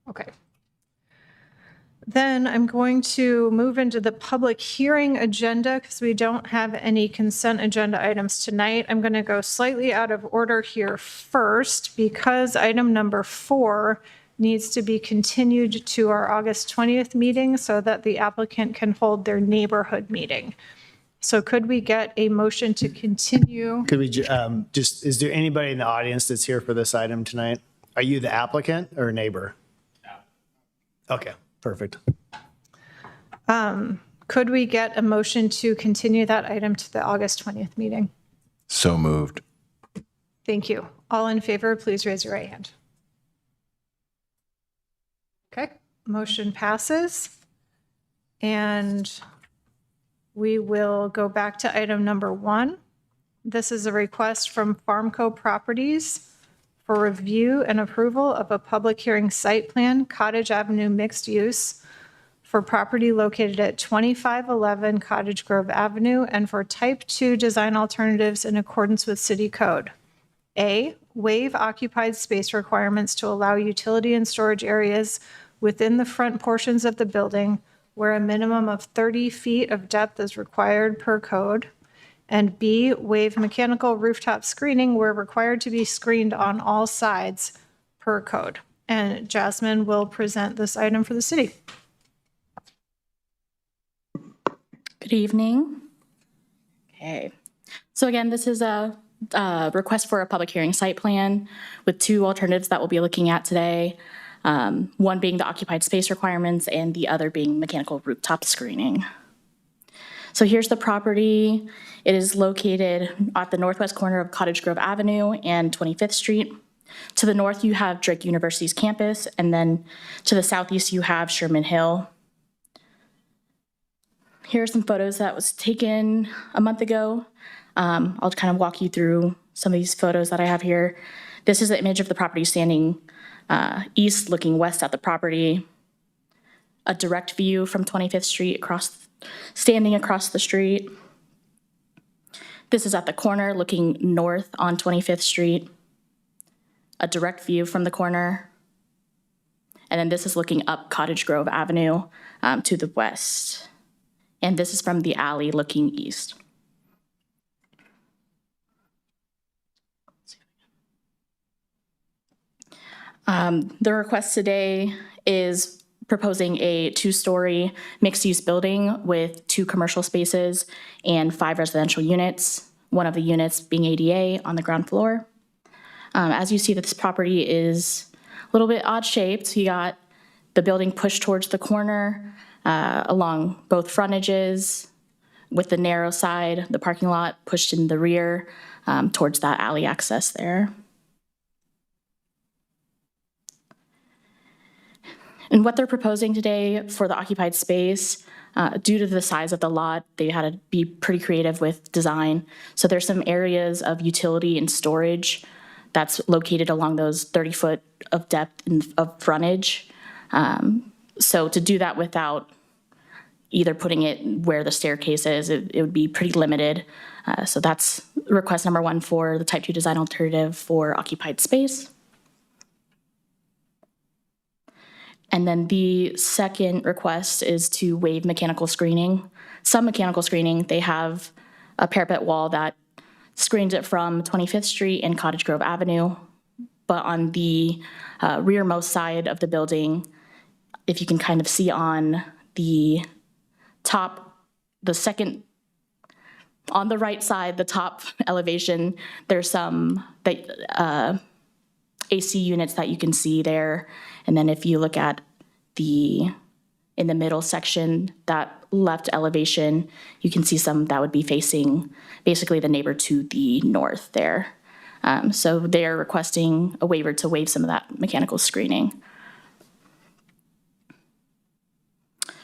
Okay. Then I'm going to move into the public hearing agenda because we don't have any consent agenda items tonight. I'm going to go slightly out of order here first because item number 4 needs to be continued to our August 20th meeting so that the applicant can hold their neighborhood meeting. So could we get a motion to continue? Could we is there anybody in the audience that's here for this item tonight? Are you the applicant or neighbor? Okay, perfect. Could we get a motion to continue that item to the August 20th meeting? So moved. Thank you. All in favor, please raise your right hand. Okay, motion passes. And we will go back to item number 1. This is a request from Farmco Properties for review and approval of a public hearing site plan, Cottage Avenue mixed use, for property located at 2511 Cottage Grove Avenue and for type 2 design alternatives in accordance with city code. A, waive occupied space requirements to allow utility and storage areas within the front portions of the building where a minimum of 30 feet of depth is required per code. And B, waive mechanical rooftop screening where required to be screened on all sides per code. And Jasmine will present this item for the city. Good evening. Okay. So again, this is a request for a public hearing site plan with 2 alternatives that we'll be looking at today. One being the occupied space requirements and the other being mechanical rooftop screening. So here's the property. It is located at the northwest corner of Cottage Grove Avenue and 25th Street. To the north, you have Drake University's campus, and then to the southeast, you have Sherman Hill. Here are some photos that was taken a month ago. I'll kind of walk you through some of these photos that I have here. This is an image of the property standing east, looking west at the property. A direct view from 25th Street standing across the street. This is at the corner looking north on 25th Street. A direct view from the corner. And then this is looking up Cottage Grove Avenue to the west. And this is from the alley looking east. The request today is proposing a 2-story mixed-use building with 2 commercial spaces and 5 residential units, one of the units being ADA on the ground floor. As you see, this property is a little bit odd-shaped. You got the building pushed towards the corner along both frontages, with the narrow side, the parking lot pushed in the rear towards that alley access there. And what they're proposing today for the occupied space, due to the size of the lot, they had to be pretty creative with design. So there's some areas of utility and storage that's located along those 30-foot of depth of frontage. So to do that without either putting it where the staircase is, it would be pretty limited. So that's request number 1 for the type 2 design alternative for occupied space. And then the second request is to waive mechanical screening. Some mechanical screening, they have a parapet wall that screens it from 25th Street and Cottage Grove Avenue. But on the rearmost side of the building, if you can kind of see on the top, on the right side, the top elevation, there's some AC units that you can see there. And then if you look at in the middle section, that left elevation, you can see some that would be facing basically the neighbor to the north there. So they're requesting a waiver to waive some of that mechanical screening.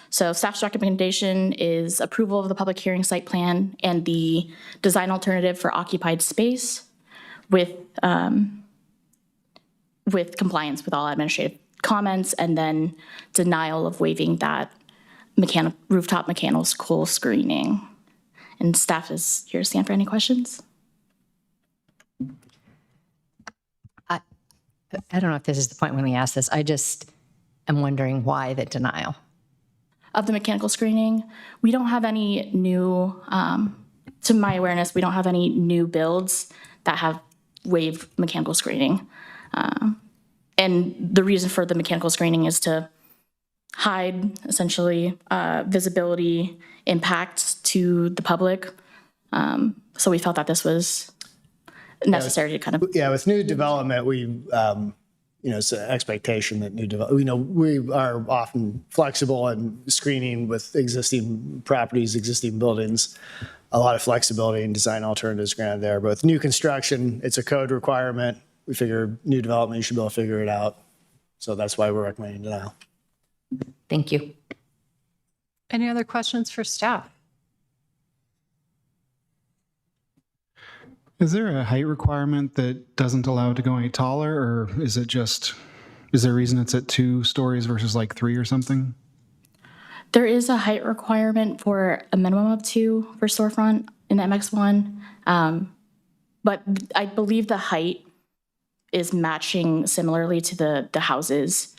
So staff's recommendation is approval of the public hearing site plan and the design alternative for occupied space with compliance with all administrative comments, and then denial of waiving that rooftop mechanical screening. And staff is here to stand for any questions. I don't know if this is the point when we ask this. I just I'm wondering why the denial. Of the mechanical screening, we don't have any new, to my awareness, we don't have any new builds that have waived mechanical screening. And the reason for the mechanical screening is to hide essentially visibility impacts to the public. So we felt that this was necessary to kind of. Yeah, with new development, it's an expectation that we are often flexible in screening with existing properties, existing buildings, a lot of flexibility and design alternatives granted there. But with new construction, it's a code requirement. We figure new development, you should be able to figure it out. So that's why we're recommending denial. Thank you. Any other questions for staff? Is there a height requirement that doesn't allow it to go any taller, or is there a reason it's at 2 stories versus like 3 or something? There is a height requirement for a minimum of 2 for storefront in MX1, but I believe the height is matching similarly to the houses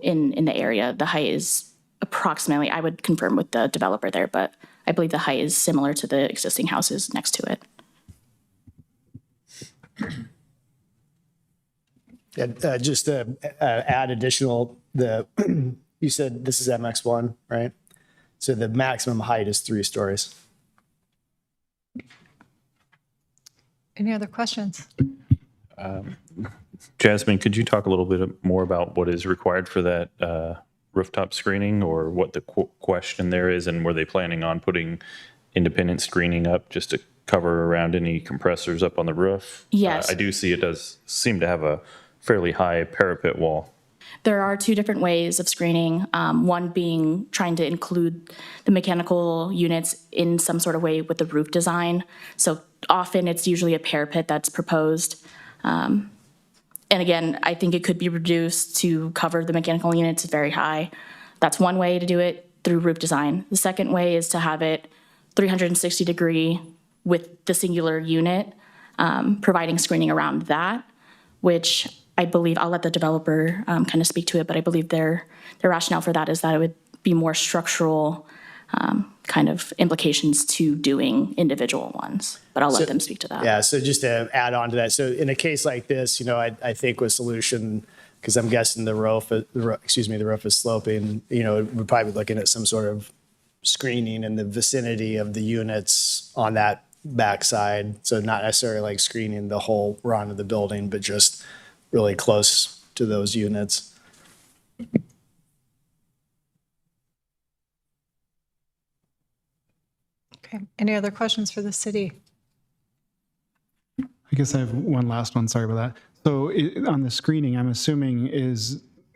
in the area. The height is approximately, I would confirm with the developer there, but I believe the height is similar to the existing houses next to it. Yeah, just to add additional, you said this is MX1, right? So the maximum height is 3 stories. Any other questions? Jasmine, could you talk a little bit more about what is required for that rooftop screening, or what the question there is, and were they planning on putting independent screening up just to cover around any compressors up on the roof? Yes. I do see it does seem to have a fairly high parapet wall. There are 2 different ways of screening, one being trying to include the mechanical units in some sort of way with the roof design. So often it's usually a parapet that's proposed. And again, I think it could be reduced to cover the mechanical units very high. That's one way to do it through roof design. The second way is to have it 360 degree with the singular unit, providing screening around that, which I believe, I'll let the developer kind of speak to it, but I believe their rationale for that is that it would be more structural kind of implications to doing individual ones, but I'll let them speak to that. Yeah, so just to add on to that, so in a case like this, I think with solution, because I'm guessing the roof is sloping, we're probably looking at some sort of screening in the vicinity of the units on that backside. So not necessarily like screening the whole run of the building, but just really close to those units. Okay. Any other questions for the city? I guess I have one last one. Sorry about that. So on the screening, I'm assuming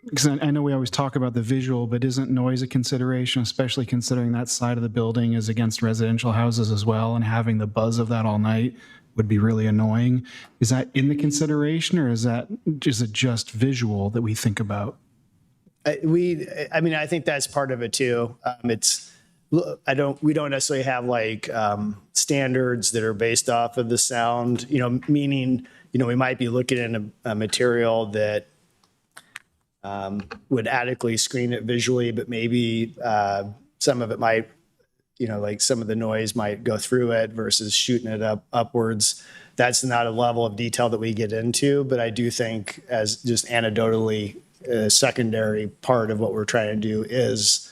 because I know we always talk about the visual, but isn't noise a consideration, especially considering that side of the building is against residential houses as well, and having the buzz of that all night would be really annoying. Is that in the consideration, or is it just visual that we think about? I think that's part of it too. We don't necessarily have like standards that are based off of the sound, meaning, we might be looking at a material that would adequately screen it visually, but maybe some of it might, like some of the noise might go through it versus shooting it upwards. That's not a level of detail that we get into, but I do think as just anecdotally, a secondary part of what we're trying to do is,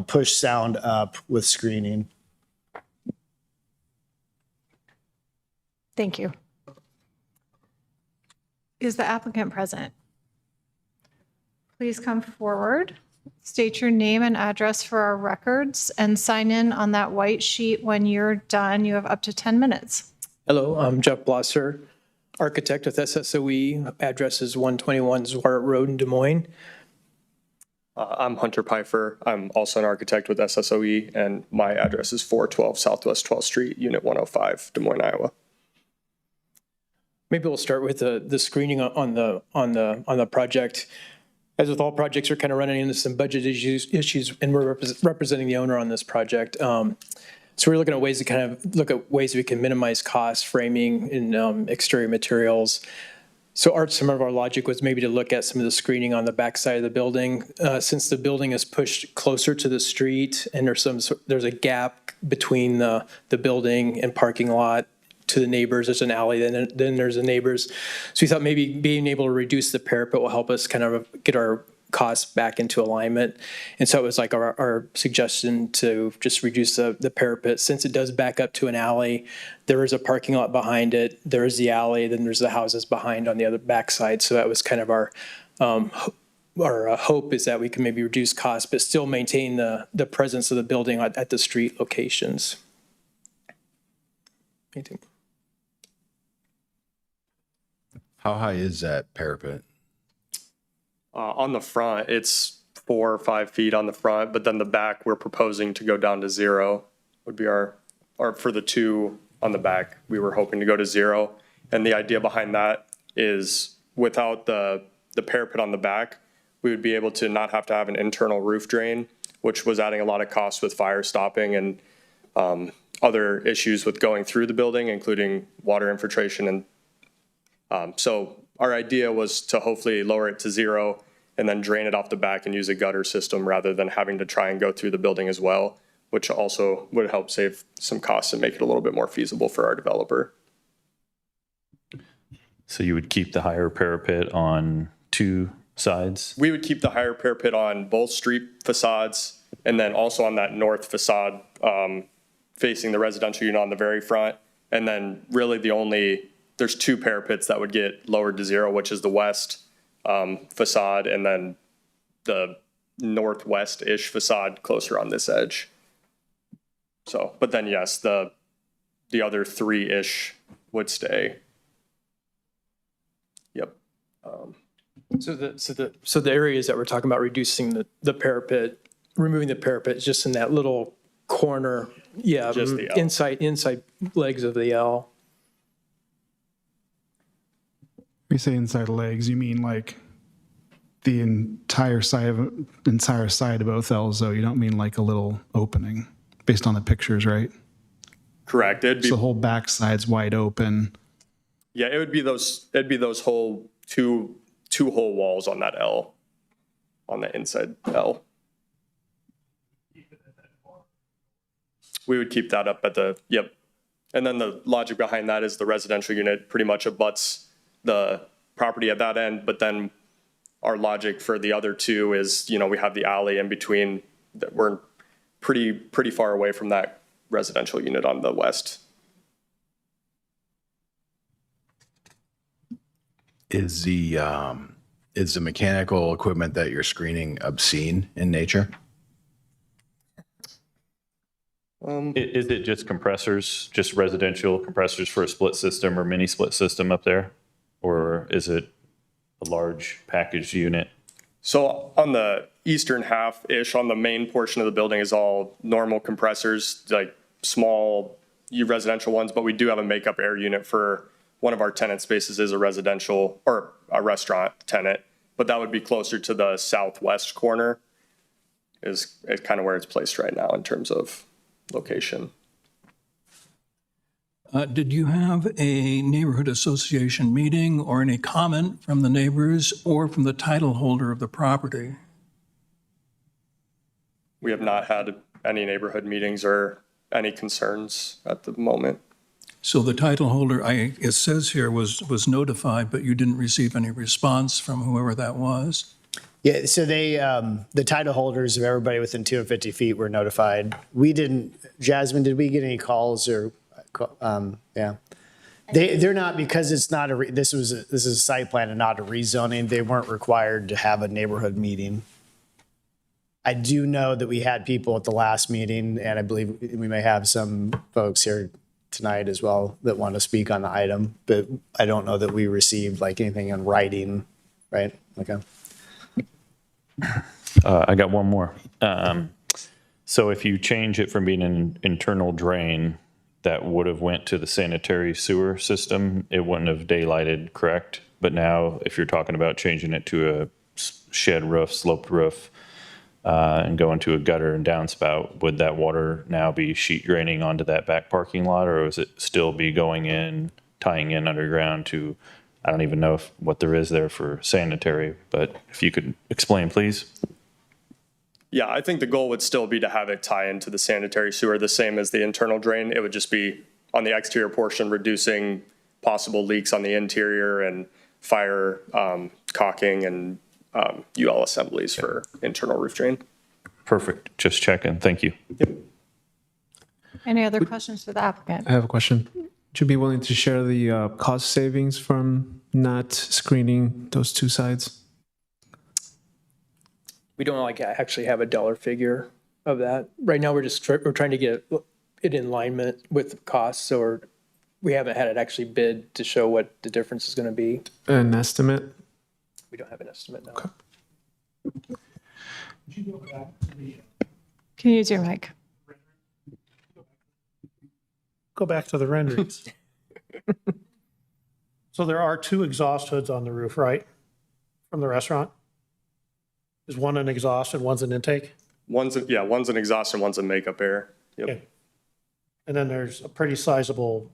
push sound up with screening. Thank you. Is the applicant present? Please come forward, state your name and address for our records, and sign in on that white sheet when you're done. You have up to 10 minutes. Hello, I'm Jeff Blosser, architect with SSOE. Address is 121 Zwart Road in Des Moines. I'm Hunter Pfeiffer. I'm also an architect with SSOE, and my address is 412 Southwest 12th Street, Unit 105, Des Moines, Iowa. Maybe we'll start with the screening on the project. As with all projects, we're kind of running into some budget issues, and we're representing the owner on this project. So we're looking at ways to look at ways we can minimize costs, framing, and exterior materials. So Art, some of our logic was maybe to look at some of the screening on the backside of the building. Since the building is pushed closer to the street and there's a gap between the building and parking lot to the neighbors, there's an alley, then there's the neighbors. So we thought maybe being able to reduce the parapet will help us kind of get our costs back into alignment. And so it was like our suggestion to just reduce the parapet. Since it does back up to an alley, there is a parking lot behind it, there is the alley, then there's the houses behind on the other backside. So that was kind of our hope, is that we can maybe reduce costs, but still maintain the presence of the building at the street locations. Anything? How high is that parapet? On the front, it's 4 or 5 feet on the front, but then the back, we're proposing to go down to 0 would be our for the 2 on the back, we were hoping to go to 0. And the idea behind that is without the parapet on the back, we would be able to not have to have an internal roof drain, which was adding a lot of costs with fire stopping and other issues with going through the building, including water infiltration. And so our idea was to hopefully lower it to 0 and then drain it off the back and use a gutter system rather than having to try and go through the building as well, which also would help save some costs and make it a little bit more feasible for our developer. So you would keep the higher parapet on 2 sides? We would keep the higher parapet on both street facades and then also on that north facade facing the residential unit on the very front. And then really there's 2 parapets that would get lowered to 0, which is the west facade and then the northwest-ish facade closer on this edge. So, but then yes, the other 3-ish would stay. Yep. So the areas that we're talking about reducing the parapet, removing the parapet is just in that little corner. Yeah, Just the L. inside legs of the L. When you say inside legs, you mean like the entire side of both L's, though? You don't mean like a little opening based on the pictures, right? Correct. It'd be So the whole back side's wide open. Yeah, it'd be those whole two whole walls on that L, on the inside L. We would keep that up at yep. And then the logic behind that is the residential unit pretty much abuts the property at that end, but then our logic for the other 2 is, we have the alley in between, that we're pretty far away from that residential unit on the west. Is the mechanical equipment that you're screening obscene in nature? Is it just compressors, just residential compressors for a split system or mini split system up there? Or is it a large packaged unit? So on the eastern half-ish, on the main portion of the building is all normal compressors, like small residential ones, but we do have a makeup air unit for one of our tenant spaces is a residential or a restaurant tenant, but that would be closer to the southwest corner is kind of where it's placed right now in terms of location. Did you have a neighborhood association meeting or any comment from the neighbors or from the title holder of the property? We have not had any neighborhood meetings or any concerns at the moment. So the title holder, it says here, was notified, but you didn't receive any response from whoever that was? Yeah, so the title holders of everybody within 250 feet were notified. We didn't, Jasmine, did we get any calls or, yeah. They're not, because it's not this is a site plan and not a rezoning, they weren't required to have a neighborhood meeting. I do know that we had people at the last meeting, and I believe we may have some folks here tonight as well that want to speak on the item, but I don't know that we received like anything in writing, right? Okay. I got one more. So if you change it from being an internal drain that would have went to the sanitary sewer system, it wouldn't have daylighted, correct? But now if you're talking about changing it to a shed roof, sloped roof, and going to a gutter and downspout, would that water now be sheet draining onto that back parking lot, or would it still be going in, tying in underground to I don't even know what there is there for sanitary, but if you could explain, please. Yeah, I think the goal would still be to have it tie into the sanitary sewer the same as the internal drain. It would just be on the exterior portion, reducing possible leaks on the interior and fire caulking and UL assemblies for internal roof drain. Perfect. Just checking. Thank you. Any other questions for the applicant? I have a question. Would you be willing to share the cost savings from not screening those two sides? We don't like actually have a dollar figure of that. Right now, we're trying to get it in alignment with costs, so we haven't had it actually bid to show what the difference is going to be. An estimate? We don't have an estimate now. Okay. Can you use your mic? Go back to the renderings. So there are two exhaust hoods on the roof, right? From the restaurant? Is one an exhaust and one's an intake? One's an exhaust and one's a makeup air. Yep. Okay. And then there's a pretty sizable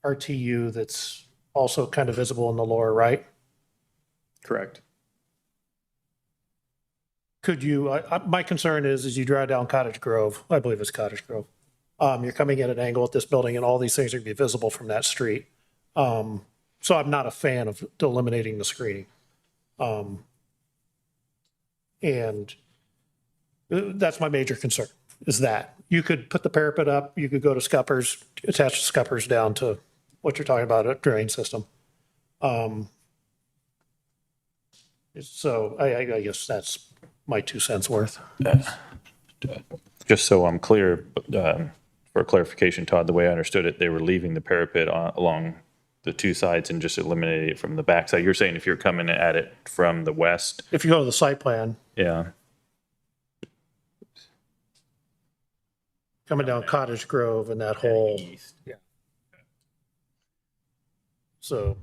RTU that's also kind of visible in the lower right. Correct. Could you, my concern is as you drive down Cottage Grove, I believe it's Cottage Grove, you're coming at an angle at this building and all these things are going to be visible from that street. So I'm not a fan of eliminating the screening. And that's my major concern, is that you could put the parapet up, you could go to scuppers, attach the scuppers down to what you're talking about, a drain system. So I guess that's my 2 cents worth. Just so I'm clear, for clarification, Todd, the way I understood it, they were leaving the parapet along the two sides and just eliminating it from the backside. You're saying if you're coming at it from the west? If you go to the site plan, Yeah. coming down Cottage Grove and that whole. Yeah. So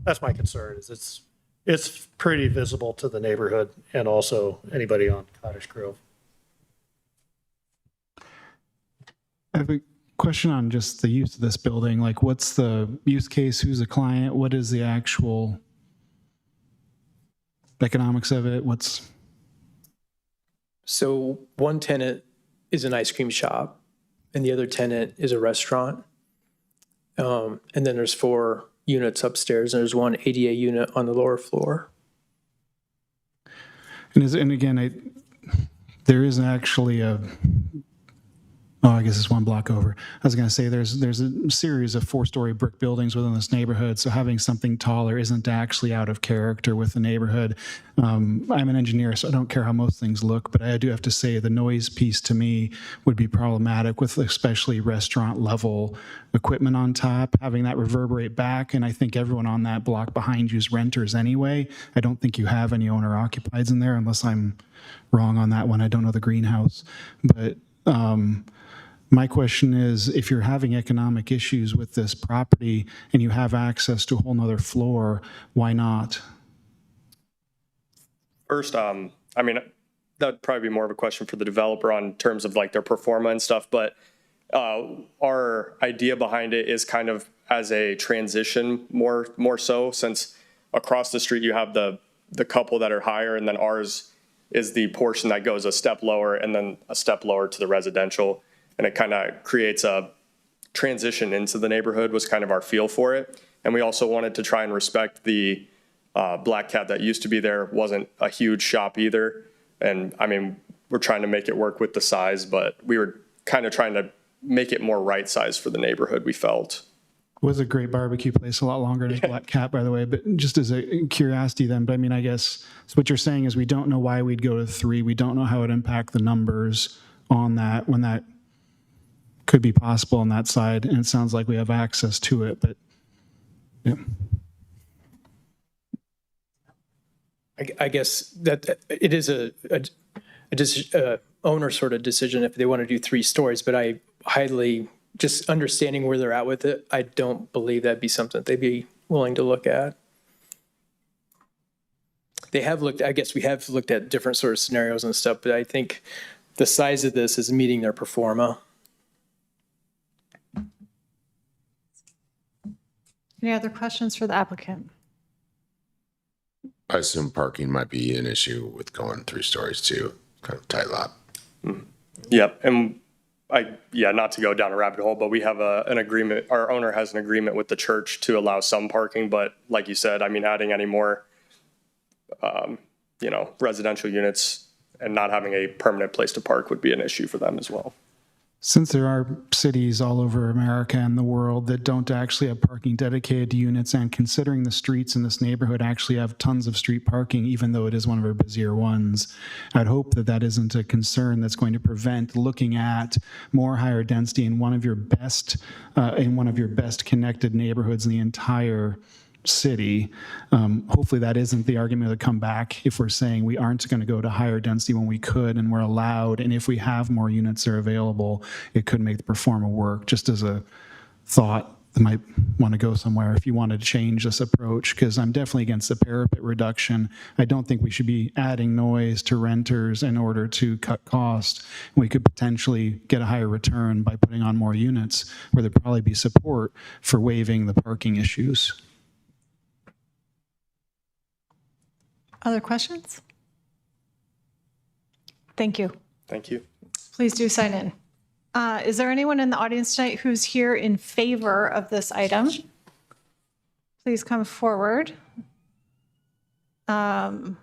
that's my concern, is it's pretty visible to the neighborhood and also anybody on Cottage Grove. I have a question on just the use of this building. Like, what's the use case? Who's the client? What is the actual economics of it? So one tenant is an ice cream shop and the other tenant is a restaurant. And then there's 4 units upstairs and there's one ADA unit on the lower floor. And again, there is actually I guess it's one block over. I was going to say there's a series of 4-story brick buildings within this neighborhood, so having something taller isn't actually out of character with the neighborhood. I'm an engineer, so I don't care how most things look, but I do have to say the noise piece to me would be problematic with especially restaurant level equipment on top, having that reverberate back, and I think everyone on that block behind you is renters anyway. I don't think you have any owner occupieds in there unless I'm wrong on that one. I don't know the greenhouse, but my question is, if you're having economic issues with this property and you have access to a whole nother floor, why not? First, I mean, that'd probably be more of a question for the developer on terms of like their pro forma and stuff, but our idea behind it is kind of as a transition more so, since across the street you have the couple that are higher, and then ours is the portion that goes a step lower and then a step lower to the residential. And it kind of creates a transition into the neighborhood was kind of our feel for it. And we also wanted to try and respect the Black Cat that used to be there. Wasn't a huge shop either. And I mean, we're trying to make it work with the size, but we were kind of trying to make it more right size for the neighborhood, we felt. It was a great barbecue place, a lot longer than Black Cat, by the way, but just as a curiosity then, but I mean, I guess so what you're saying is we don't know why we'd go to 3. We don't know how it impact the numbers on that when that could be possible on that side, and it sounds like we have access to it, but yeah. I guess that it is a owner sort of decision if they want to do 3 stories, but I highly, just understanding where they're at with it, I don't believe that'd be something that they'd be willing to look at. They have looked, I guess we have looked at different sort of scenarios and stuff, but I think the size of this is meeting their pro forma. Any other questions for the applicant? I assume parking might be an issue with going 3 stories too, kind of tight lot. Yep. And not to go down a rabbit hole, but we have an agreement, our owner has an agreement with the church to allow some parking, but like you said, I mean, adding any more, residential units and not having a permanent place to park would be an issue for them as well. Since there are cities all over America and the world that don't actually have parking dedicated to units, and considering the streets in this neighborhood actually have tons of street parking, even though it is one of our busier ones, I'd hope that that isn't a concern that's going to prevent looking at more higher density in one of your best connected neighborhoods in the entire city. Hopefully that isn't the argument that come back if we're saying we aren't going to go to higher density when we could and we're allowed, and if we have more units that are available, it could make the performa work. Just as a thought that might want to go somewhere if you wanted to change this approach, because I'm definitely against the parapet reduction. I don't think we should be adding noise to renters in order to cut cost. We could potentially get a higher return by putting on more units where there'd probably be support for waiving the parking issues. Other questions? Thank you. Thank you. Please do sign in. Is there anyone in the audience tonight who's here in favor of this item? Please come forward. When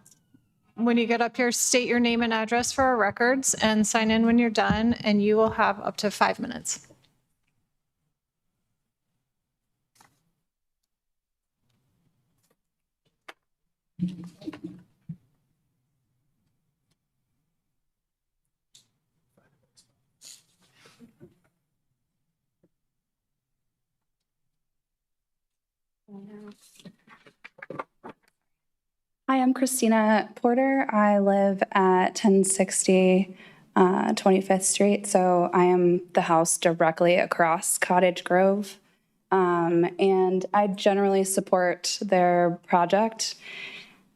you get up here, state your name and address for our records and sign in when you're done, and you will have up to 5 minutes. Hi, I'm Christina Porter. I live at 1060 25th Street, so I am the house directly across Cottage Grove. And I generally support their project.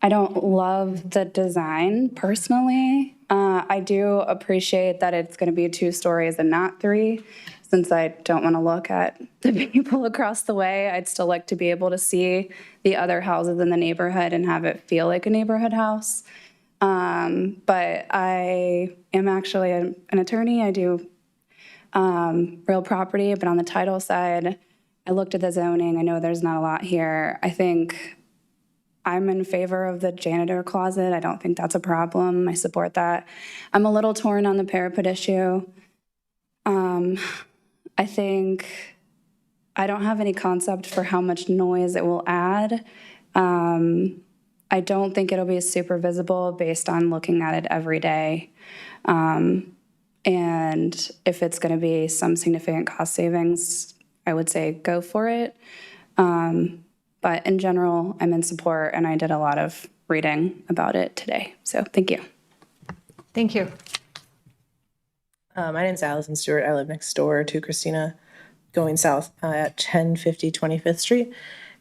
I don't love the design personally. I do appreciate that it's going to be 2 stories and not 3. Since I don't want to look at the people across the way, I'd still like to be able to see the other houses in the neighborhood and have it feel like a neighborhood house. But I am actually an attorney. I do real property, but on the title side, I looked at the zoning. I know there's not a lot here. I think I'm in favor of the janitor closet. I don't think that's a problem. I support that. I'm a little torn on the parapet issue. I think I don't have any concept for how much noise it will add. I don't think it'll be super visible based on looking at it every day. And if it's going to be some significant cost savings, I would say go for it. But in general, I'm in support, and I did a lot of reading about it today. So thank you. Thank you. My name's Allison Stewart. I live next door to Christina, going south at 1050 25th Street.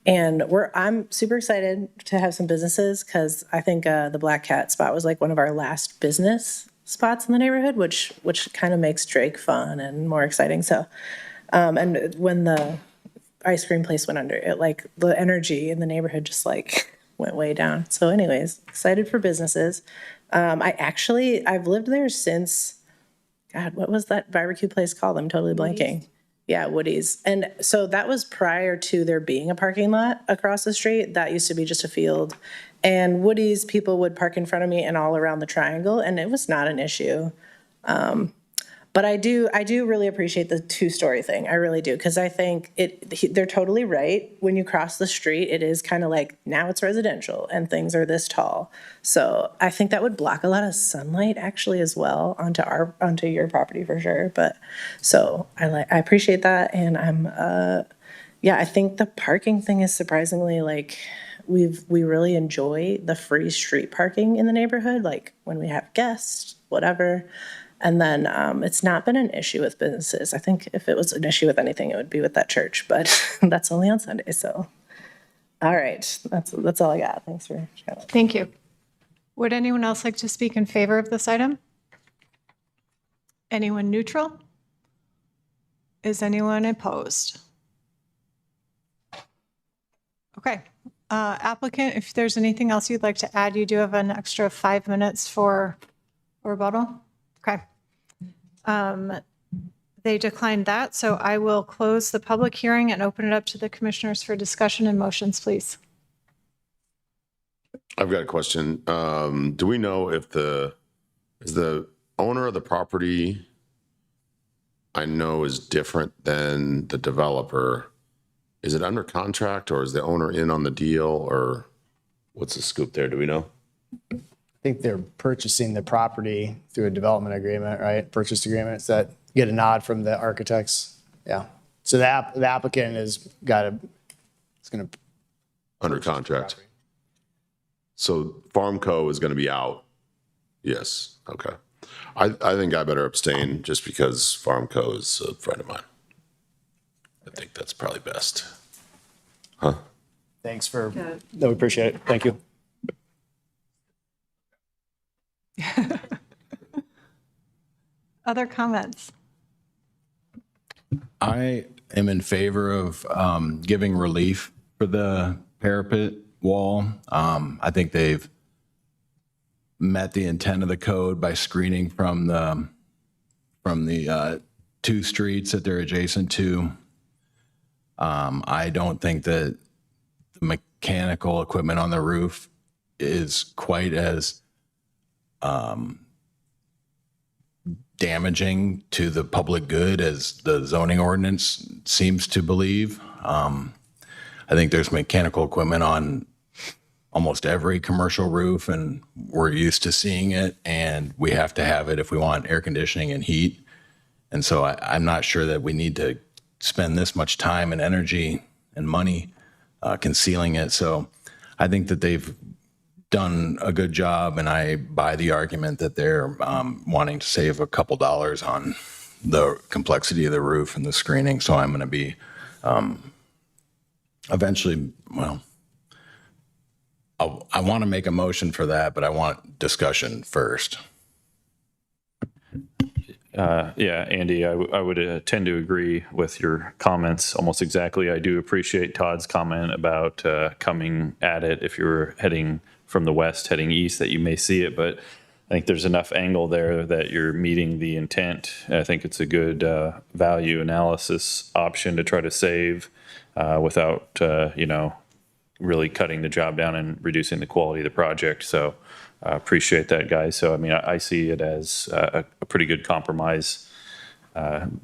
And I'm super excited to have some businesses because I think the Black Cat spot was like one of our last business spots in the neighborhood, which kind of makes Drake fun and more exciting. So, and when the ice cream place went under, it like the energy in the neighborhood just like went way down. So anyways, excited for businesses. I've lived there since, God, what was that barbecue place called? I'm totally blanking. Yeah, Woody's. And so that was prior to there being a parking lot across the street. That used to be just a field. And Woody's, people would park in front of me and all around the triangle, and it was not an issue. But I do really appreciate the 2-story thing. I really do, because I think they're totally right. When you cross the street, it is kind of like, now it's residential and things are this tall. So I think that would block a lot of sunlight actually as well onto your property for sure. But so I appreciate that, and I think the parking thing is surprisingly like we really enjoy the free street parking in the neighborhood, like when we have guests, whatever. And then it's not been an issue with businesses. I think if it was an issue with anything, it would be with that church, but that's only on Sunday. So, all right, that's all I got. Thanks for sharing. Thank you. Would anyone else like to speak in favor of this item? Anyone neutral? Is anyone opposed? Okay. Applicant, if there's anything else you'd like to add, you do have an extra 5 minutes for rebuttal. Okay. They declined that, so I will close the public hearing and open it up to the commissioners for discussion and motions, please. I've got a question. Do we know if is the owner of the property, I know, is different than the developer? Is it under contract, or is the owner in on the deal, or what's the scoop there? Do we know? I think they're purchasing the property through a development agreement, right? Purchase agreements that get a nod from the architects. Yeah. So the applicant is going to. Under contract. So Farmco is going to be out. Yes. Okay. I think I better abstain just because Farmco is a friend of mine. I think that's probably best. Huh? Thanks for, no, we appreciate it. Thank you. Other comments? I am in favor of giving relief for the parapet wall. I think they've met the intent of the code by screening from the two streets that they're adjacent to. I don't think that the mechanical equipment on the roof is quite as damaging to the public good as the zoning ordinance seems to believe. I think there's mechanical equipment on almost every commercial roof, and we're used to seeing it, and we have to have it if we want air conditioning and heat. And so I'm not sure that we need to spend this much time and energy and money concealing it. So I think that they've done a good job, and I buy the argument that they're wanting to save a couple dollars on the complexity of the roof and the screening. So I'm going to be eventually, well, I want to make a motion for that, but I want discussion first. Yeah, Andy, I would tend to agree with your comments almost exactly. I do appreciate Todd's comment about coming at it if you're heading from the west, heading east, that you may see it. But I think there's enough angle there that you're meeting the intent. I think it's a good value analysis option to try to save without, really cutting the job down and reducing the quality of the project. So appreciate that, guys. So, I mean, I see it as a pretty good compromise.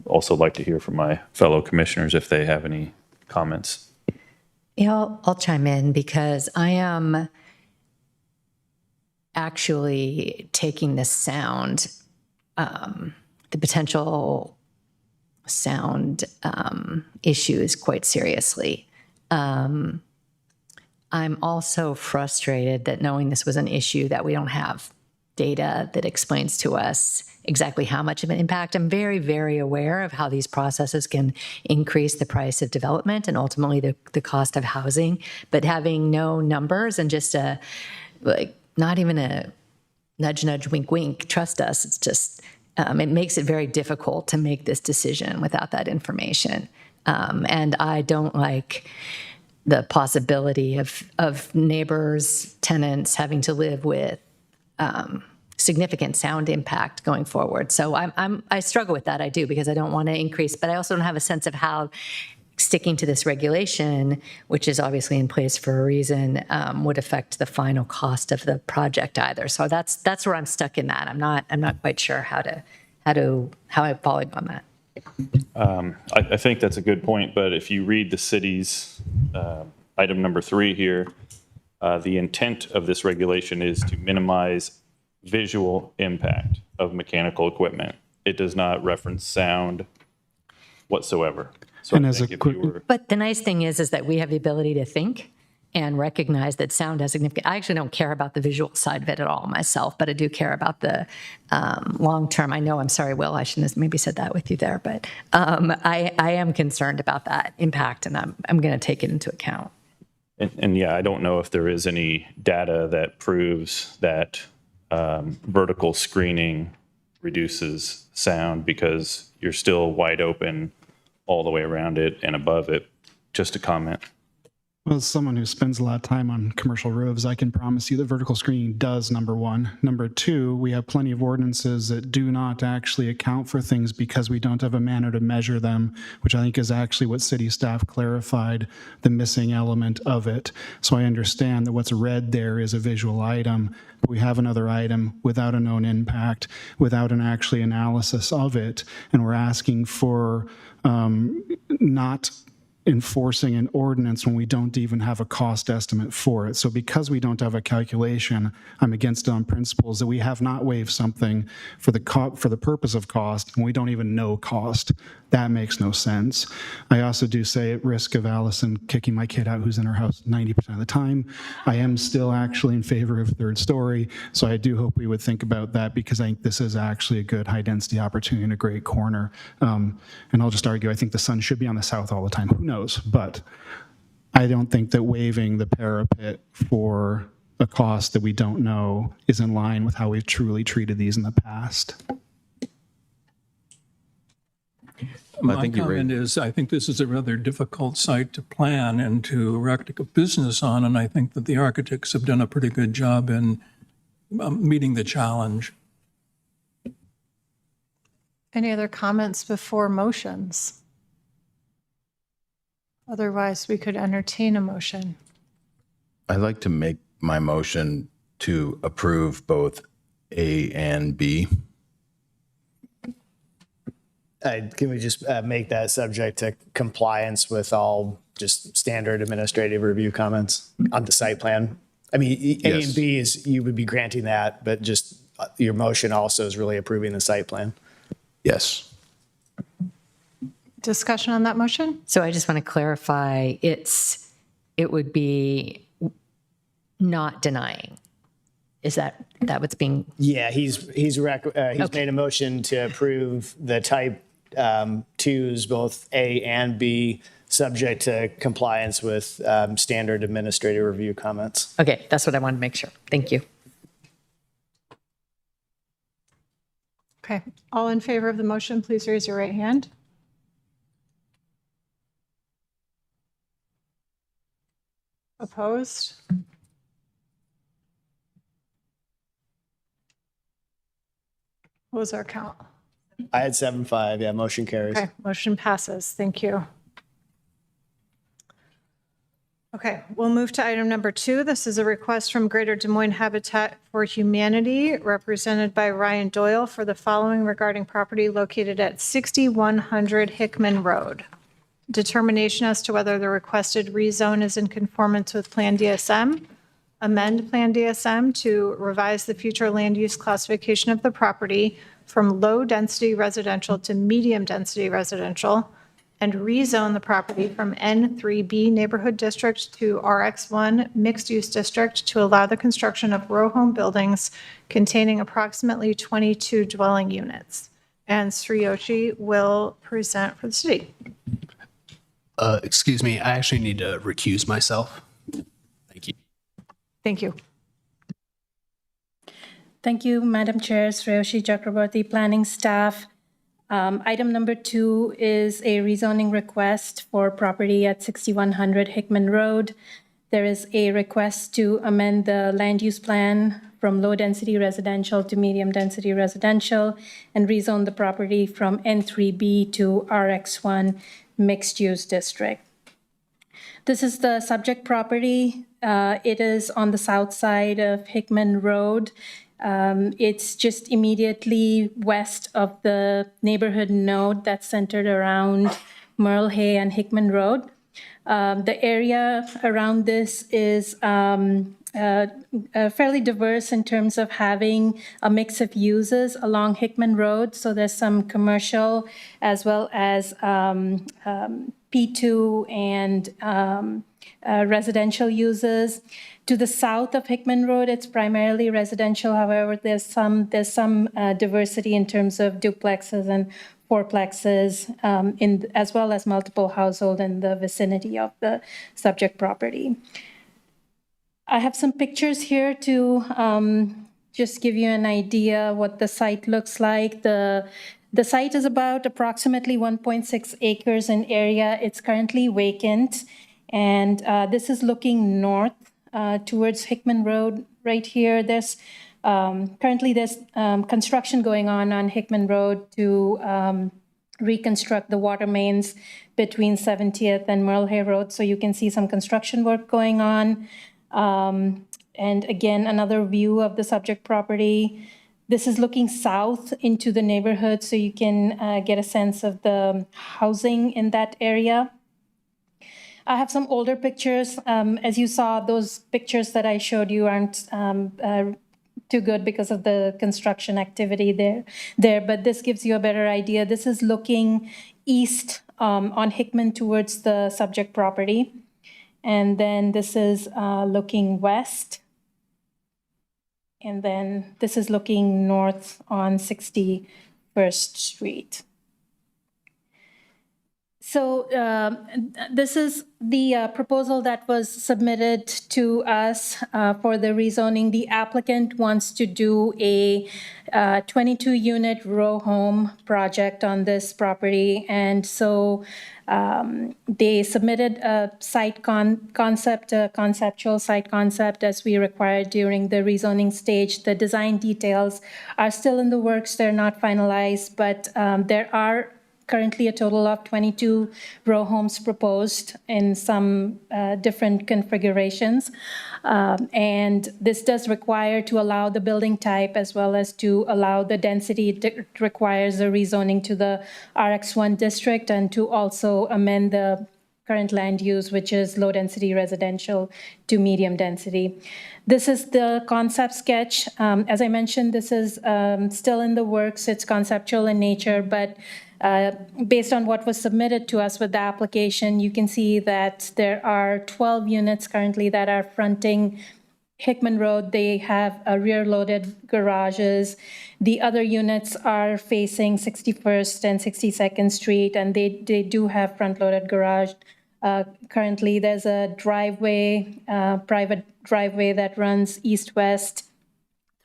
Also like to hear from my fellow commissioners if they have any comments. Yeah, I'll chime in because I am actually taking the sound, the potential sound issues quite seriously. I'm also frustrated that knowing this was an issue that we don't have data that explains to us exactly how much of an impact. I'm very, very aware of how these processes can increase the price of development and ultimately the cost of housing, but having no numbers and just not even a nudge, nudge, wink, wink, trust us, it's just, it makes it very difficult to make this decision without that information. And I don't like the possibility of neighbors, tenants having to live with significant sound impact going forward. So I struggle with that. I do, because I don't want to increase, but I also don't have a sense of how sticking to this regulation, which is obviously in place for a reason, would affect the final cost of the project either. So that's where I'm stuck in that. I'm not quite sure how I'm following on that. I think that's a good point, but if you read the city's item number 3 here, the intent of this regulation is to minimize visual impact of mechanical equipment. It does not reference sound whatsoever. So And I as a think if quick- you were- But the nice thing is that we have the ability to think and recognize that sound has significant. I actually don't care about the visual side of it at all myself, but I do care about the long term. I know, I'm sorry, Will, I shouldn't have maybe said that with you there, but I am concerned about that impact, and I'm going to take it into account. And yeah, I don't know if there is any data that proves that vertical screening reduces sound, because you're still wide open all the way around it and above it. Just a comment. Well, as someone who spends a lot of time on commercial roofs, I can promise you that vertical screening does, number one. Number two, we have plenty of ordinances that do not actually account for things because we don't have a manner to measure them, which I think is actually what city staff clarified, the missing element of it. So I understand that what's red there is a visual item, but we have another item without a known impact, without an actually analysis of it, and we're asking for not enforcing an ordinance when we don't even have a cost estimate for it. So because we don't have a calculation, I'm against it on principles that we have not waived something for the purpose of cost when we don't even know cost. That makes no sense. I also do say, at risk of Allison kicking my kid out who's in her house 90% of the time, I am still actually in favor of third story. So I do hope we would think about that, because I think this is actually a good high density opportunity in a great corner. And I'll just argue, I think the sun should be on the south all the time. Who knows? But I don't think that waiving the parapet for a cost that we don't know is in line with how we've truly treated these in the past. My comment is, I think this is a rather difficult site to plan and to erect a business on, and I think that the architects have done a pretty good job in meeting the challenge. Any other comments before motions? Otherwise, we could entertain a motion. I'd like to make my motion to approve both A and B. Can we just make that subject to compliance with all just standard administrative review comments on the site plan? I mean, A and B is, you would be granting that, but just your motion also is really approving the site plan. Yes. Discussion on that motion? So I just want to clarify, it would be not denying. Is that what's being? Yeah, he's made a motion to approve the type 2s, both A and B, subject to compliance with standard administrative review comments. Okay, that's what I wanted to make sure. Thank you. Okay, all in favor of the motion, please raise your right hand. Opposed? What was our count? I had 7-5. Yeah, motion carries. Okay, motion passes. Thank you. Okay, we'll move to item number 2. This is a request from Greater Des Moines Habitat for Humanity, represented by Ryan Doyle, for the following regarding property located at 6100 Hickman Road. Determination as to whether the requested rezone is in conformance with Plan DSM, amend Plan DSM to revise the future land use classification of the property from low-density residential to medium-density residential, and rezone the property from N3B Neighborhood District to RX1 Mixed Use District to allow the construction of row home buildings containing approximately 22 dwelling units. And Sriyoshi will present for the city. Excuse me, I actually need to recuse myself. Thank you. Thank you. Thank you, Madam Chair, Sriyoshi Chakraborty, planning staff. Item number 2 is a rezoning request for property at 6100 Hickman Road. There is a request to amend the land use plan from low-density residential to medium-density residential and rezone the property from N3B to RX1 mixed-use district. This is the subject property. It is on the south side of Hickman Road. It's just immediately west of the neighborhood node that's centered around Merle Hay and Hickman Road. The area around this is fairly diverse in terms of having a mix of uses along Hickman Road. So there's some commercial as well as P2 and residential uses. To the south of Hickman Road, it's primarily residential. However, there's some diversity in terms of duplexes and fourplexes, as well as multiple households in the vicinity of the subject property. I have some pictures here to just give you an idea what the site looks like. The site is about approximately 1.6 acres in area. It's currently vacant. And this is looking north towards Hickman Road right here. There's currently construction going on Hickman Road to reconstruct the water mains between 70th and Merle Road. So you can see some construction work going on. And again, another view of the subject property. This is looking south into the neighborhood, so you can get a sense of the housing in that area. I have some older pictures. As you saw, those pictures that I showed you aren't too good because of the construction activity there. But this gives you a better idea. This is looking east on Hickman towards the subject property. And then this is looking west. And then this is looking north on 61st Street. So this is the proposal that was submitted to us for the rezoning. The applicant wants to do a 22-unit row home project on this property. And so they submitted a conceptual site concept as we required during the rezoning stage. The design details are still in the works. They're not finalized, but there are currently a total of 22 row homes proposed in some different configurations. And this does require to allow the building type as well as to allow the density. It requires a rezoning to the RX1 district and to also amend the current land use, which is low density residential, to medium density. This is the concept sketch. As I mentioned, this is still in the works. It's conceptual in nature, but based on what was submitted to us with the application, you can see that there are 12 units currently that are fronting Hickman Road. They have rear-loaded garages. The other units are facing 61st and 62nd Street, and they do have front-loaded garage. Currently, there's a driveway, private driveway that runs east-west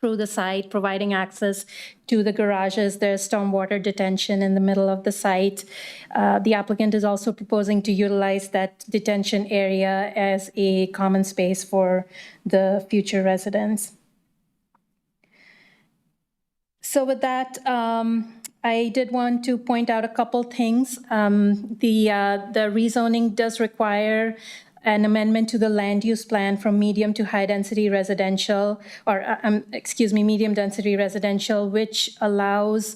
through the site, providing access to the garages. There's stormwater detention in the middle of the site. The applicant is also proposing to utilize that detention area as a common space for the future residents. So with that, I did want to point out a couple things. The rezoning does require an amendment to the land use plan from medium to high density residential, or medium density residential, which allows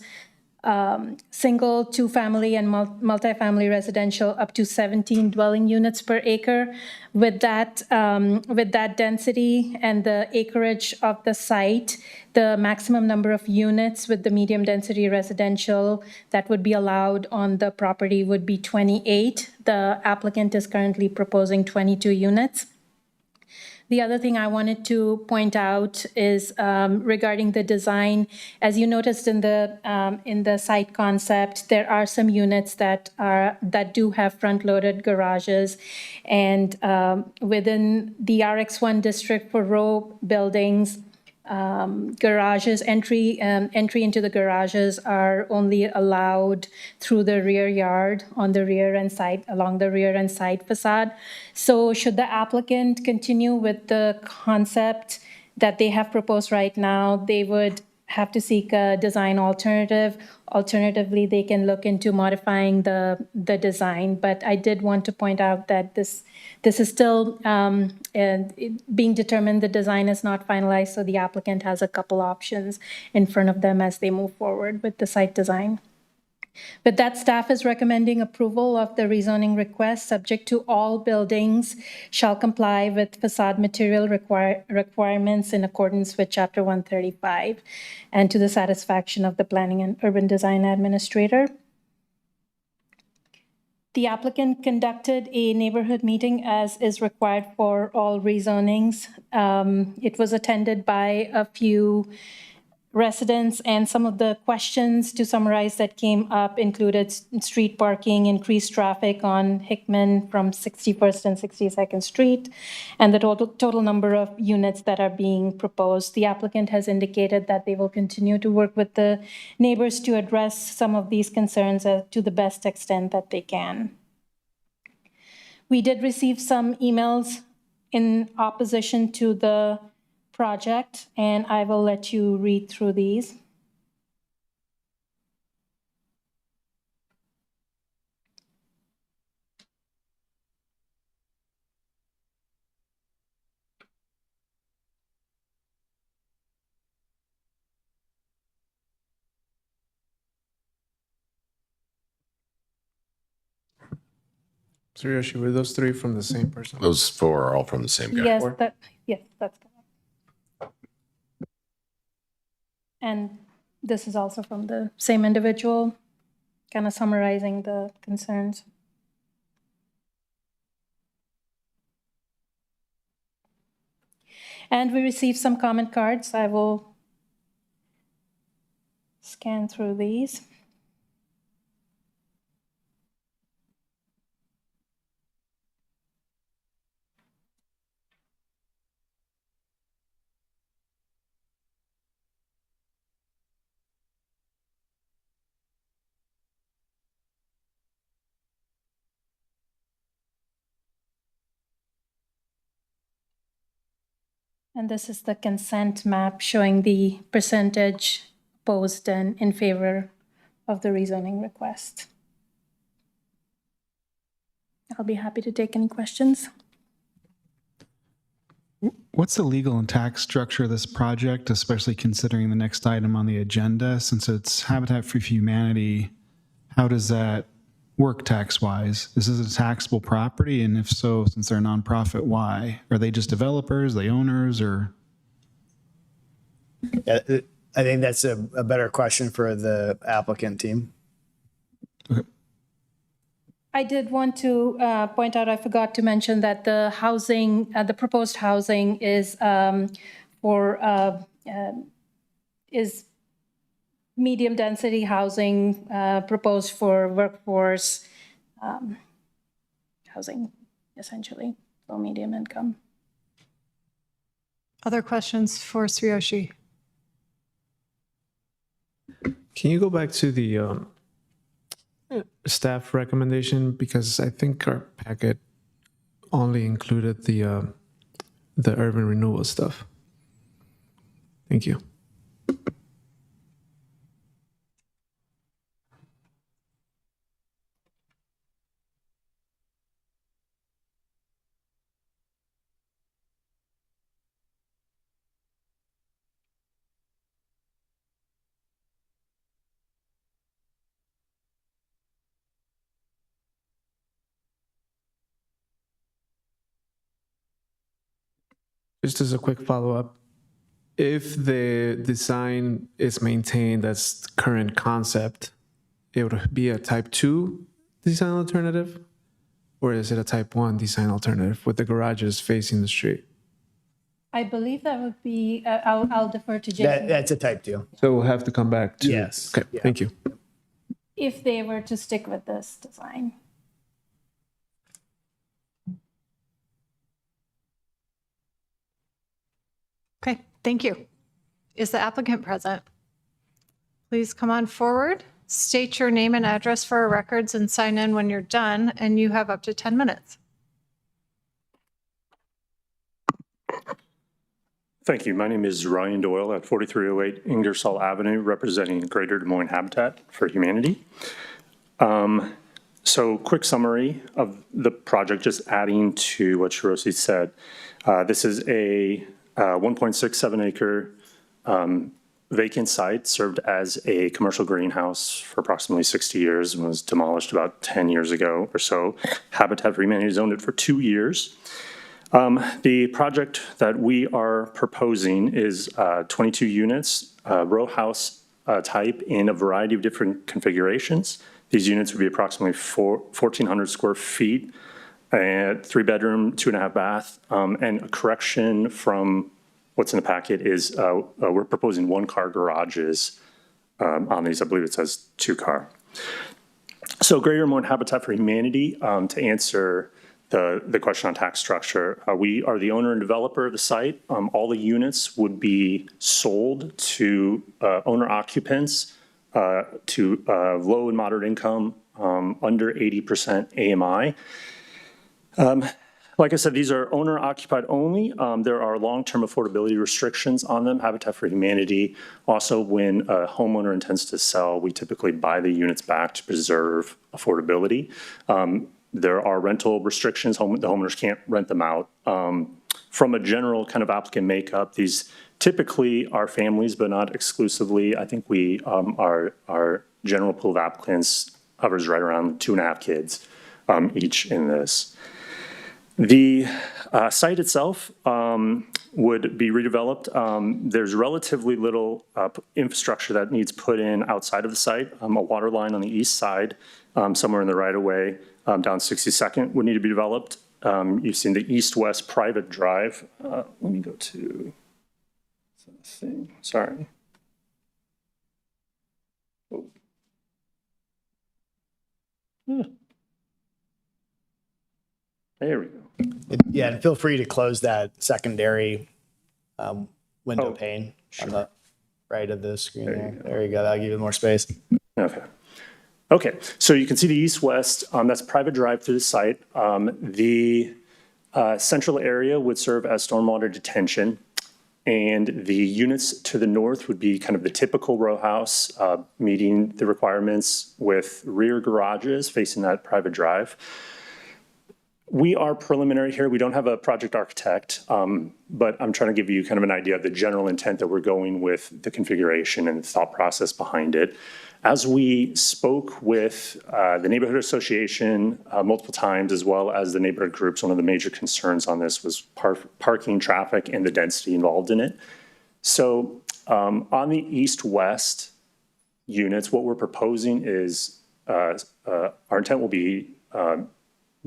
single, two-family, and multifamily residential up to 17 dwelling units per acre. With that density and the acreage of the site, the maximum number of units with the medium density residential that would be allowed on the property would be 28. The applicant is currently proposing 22 units. The other thing I wanted to point out is regarding the design. As you noticed in the site concept, there are some units that do have front-loaded garages, and within the RX1 district for row buildings, garages entry into the garages are only allowed through the rear yard on the rear and side, along the rear and side facade. So should the applicant continue with the concept that they have proposed right now, they would have to seek a design alternative. Alternatively, they can look into modifying the design. But I did want to point out that this is still being determined. The design is not finalized, so the applicant has a couple options in front of them as they move forward with the site design. With that, staff is recommending approval of the rezoning request, subject to all buildings shall comply with facade material requirements in accordance with Chapter 135 and to the satisfaction of the Planning and Urban Design Administrator. The applicant conducted a neighborhood meeting as is required for all rezonings. It was attended by a few residents, and some of the questions, to summarize, that came up included street parking, increased traffic on Hickman from 61st and 62nd Street, and the total number of units that are being proposed. The applicant has indicated that they will continue to work with the neighbors to address some of these concerns to the best extent that they can. We did receive some emails in opposition to the project, and I will let you read through these. Tsuyoshi, were those three from the same person? Those four are all from the same guy. Yes, that's correct. And this is also from the same individual, kind of summarizing the concerns. And we received some comment cards. I will scan through these. And this is the consent map showing the percentage opposed and in favor of the rezoning request. I'll be happy to take any questions. What's the legal and tax structure of this project, especially considering the next item on the agenda? Since it's Habitat for Humanity, how does that work tax-wise? Is this a taxable property? And if so, since they're a nonprofit, why? Are they just developers, they owners, or? Yeah, I think that's a better question for the applicant team. I did want to point out, I forgot to mention that the housing, the proposed housing is is medium density housing proposed for workforce housing, essentially, low medium income. Other questions for Tsuyoshi? Can you go back to the staff recommendation, because I think our packet only included the urban renewal stuff. Thank you. Just as a quick follow-up, if the design is maintained as current concept, it would be a type 2 design alternative? Or is it a type 1 design alternative with the garages facing the street? I believe that would be, I'll defer to Jason. That's a type 2. So we'll have to come back to. Yes. Okay, Yeah. thank you. If they were to stick with this design. Okay, thank you. Is the applicant present? Please come on forward, state your name and address for our records, and sign in when you're done, and you have up to 10 minutes. Thank you. My name is Ryan Doyle at 4308 Ingersoll Avenue, representing Greater Des Moines Habitat for Humanity. So quick summary of the project, just adding to what Shiroshi said. This is a 1.67 acre vacant site, served as a commercial greenhouse for approximately 60 years, and was demolished about 10 years ago or so. Habitat for Humanity owned it for 2 years. The project that we are proposing is 22 units, row house type in a variety of different configurations. These units would be approximately 1,400 square feet, 3-bedroom, 2.5 bath, and a correction from what's in the packet is we're proposing 1-car garages on these. I believe it says 2-car. So Greater Des Moines Habitat for Humanity, to answer the question on tax structure, we are the owner and developer of the site. All the units would be sold to owner occupants to low and moderate income, under 80% AMI. Like I said, these are owner occupied only. There are long-term affordability restrictions on them. Habitat for Humanity. Also, when a homeowner intends to sell, we typically buy the units back to preserve affordability. There are rental restrictions. The homeowners can't rent them out. From a general kind of applicant makeup, these typically are families, but not exclusively. I think our general pool of applicants hovers right around 2.5 kids each in this. The site itself would be redeveloped. There's relatively little infrastructure that needs put in outside of the site. A water line on the east side, somewhere in the right-of-way, down 62nd would need to be developed. You've seen the east-west private drive. Let me go to the thing. Sorry. Oh. There we go. Yeah, and feel free to close that secondary window pane on the right of the screen there. There you go. That'll give you more space. Okay. Okay, so you can see the east-west, that's private drive through the site. The central area would serve as stormwater detention, and the units to the north would be kind of the typical row house, meeting the requirements with rear garages facing that private drive. We are preliminary here. We don't have a project architect, but I'm trying to give you kind of an idea of the general intent that we're going with the configuration and the thought process behind it. As we spoke with the neighborhood association multiple times, as well as the neighborhood groups, one of the major concerns on this was parking, traffic, and the density involved in it. So on the east-west units, what we're proposing is our intent will be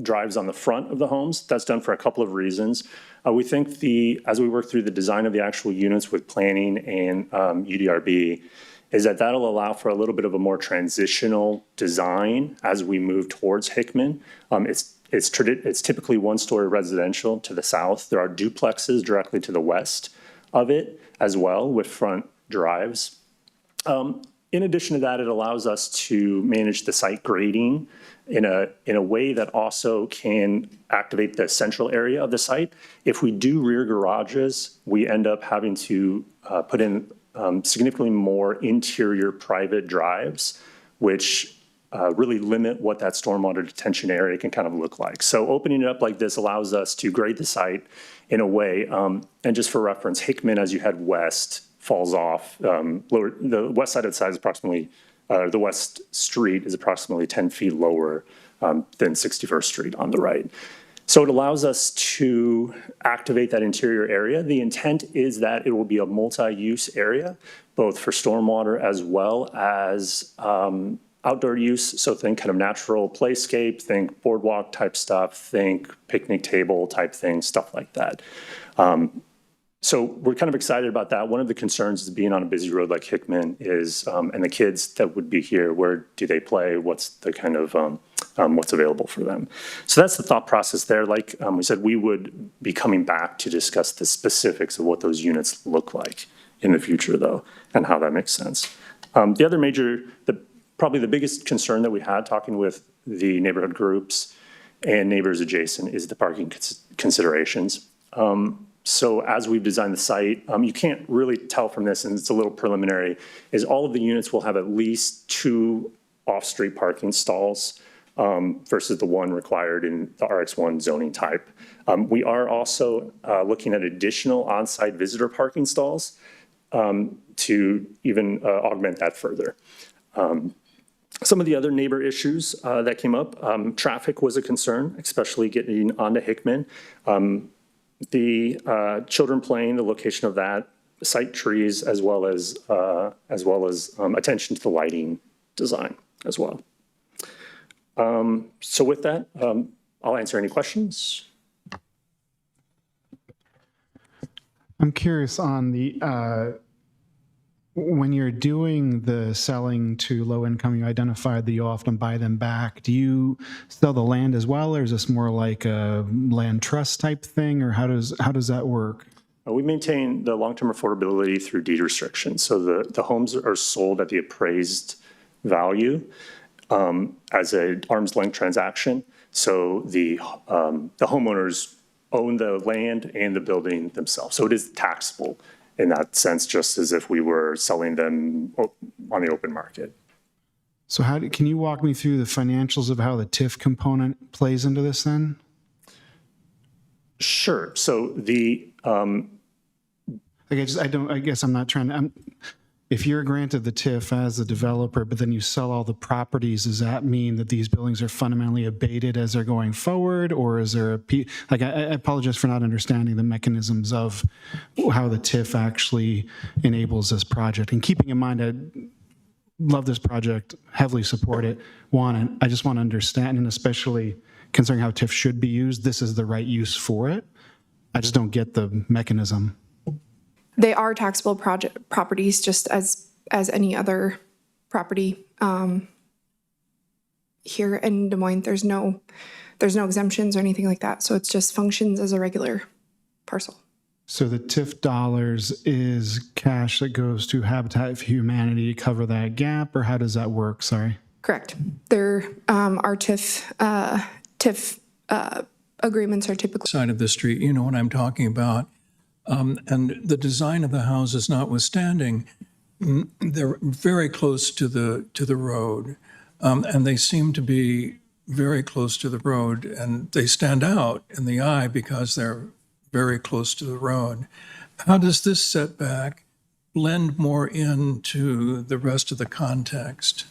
drives on the front of the homes. That's done for a couple of reasons. We think as we work through the design of the actual units with planning and UDRB, is that that'll allow for a little bit of a more transitional design as we move towards Hickman. It's typically one-story residential to the south. There are duplexes directly to the west of it as well with front drives. In addition to that, it allows us to manage the site grading in a way that also can activate the central area of the site. If we do rear garages, we end up having to put in significantly more interior private drives, which really limit what that stormwater detention area can kind of look like. So opening it up like this allows us to grade the site in a way, and just for reference, Hickman, as you head west, falls off. The west side of the site is approximately, the west street is approximately 10 feet lower than 61st Street on the right. So it allows us to activate that interior area. The intent is that it will be a multi-use area, both for stormwater as well as outdoor use. So think kind of natural playscape, think boardwalk type stuff, think picnic table type things, stuff like that. So we're kind of excited about that. One of the concerns is being on a busy road like Hickman is, and the kids that would be here, where do they play? What's the kind of, what's available for them? So that's the thought process there. Like we said, we would be coming back to discuss the specifics of what those units look like in the future though, and how that makes sense. The other major, probably the biggest concern that we had talking with the neighborhood groups and neighbors adjacent is the parking considerations. So as we've designed the site, you can't really tell from this, and it's a little preliminary, is all of the units will have at least 2 off-street parking stalls versus the one required in the RX1 zoning type. We are also looking at additional on-site visitor parking stalls to even augment that further. Some of the other neighbor issues that came up, traffic was a concern, especially getting onto Hickman. The children playing, the location of that, site trees, as well as attention to the lighting design as well. So with that, I'll answer any questions. I'm curious on the when you're doing the selling to low income, you identified that you often buy them back. Do you sell the land as well, or is this more like a land trust type thing, or how does that work? We maintain the long-term affordability through deed restrictions. So the homes are sold at the appraised value as an arm's length transaction. So the homeowners own the land and the building themselves. So it is taxable in that sense, just as if we were selling them on the open market. So can you walk me through the financials of how the TIF component plays into this then? Sure. So if you're granted the TIF as a developer, but then you sell all the properties, does that mean that these buildings are fundamentally abated as they're going forward? Or is there I apologize for not understanding the mechanisms of how the TIF actually enables this project. And keeping in mind, I love this project, heavily support it. I just want to understand, and especially considering how TIF should be used, this is the right use for it. I just don't get the mechanism. They are taxable properties, just as any other property. Here in Des Moines, there's no exemptions or anything like that. So it just functions as a regular parcel. So the TIF dollars is cash that goes to Habitat for Humanity to cover that gap, or how does that work? Sorry. Correct. Our TIF agreements are typically Side of the street, you know what I'm talking about. And the design of the houses notwithstanding, they're very close to the road, and they seem to be very close to the road, and they stand out in the eye because they're very close to the road. How does this setback blend more into the rest of the context?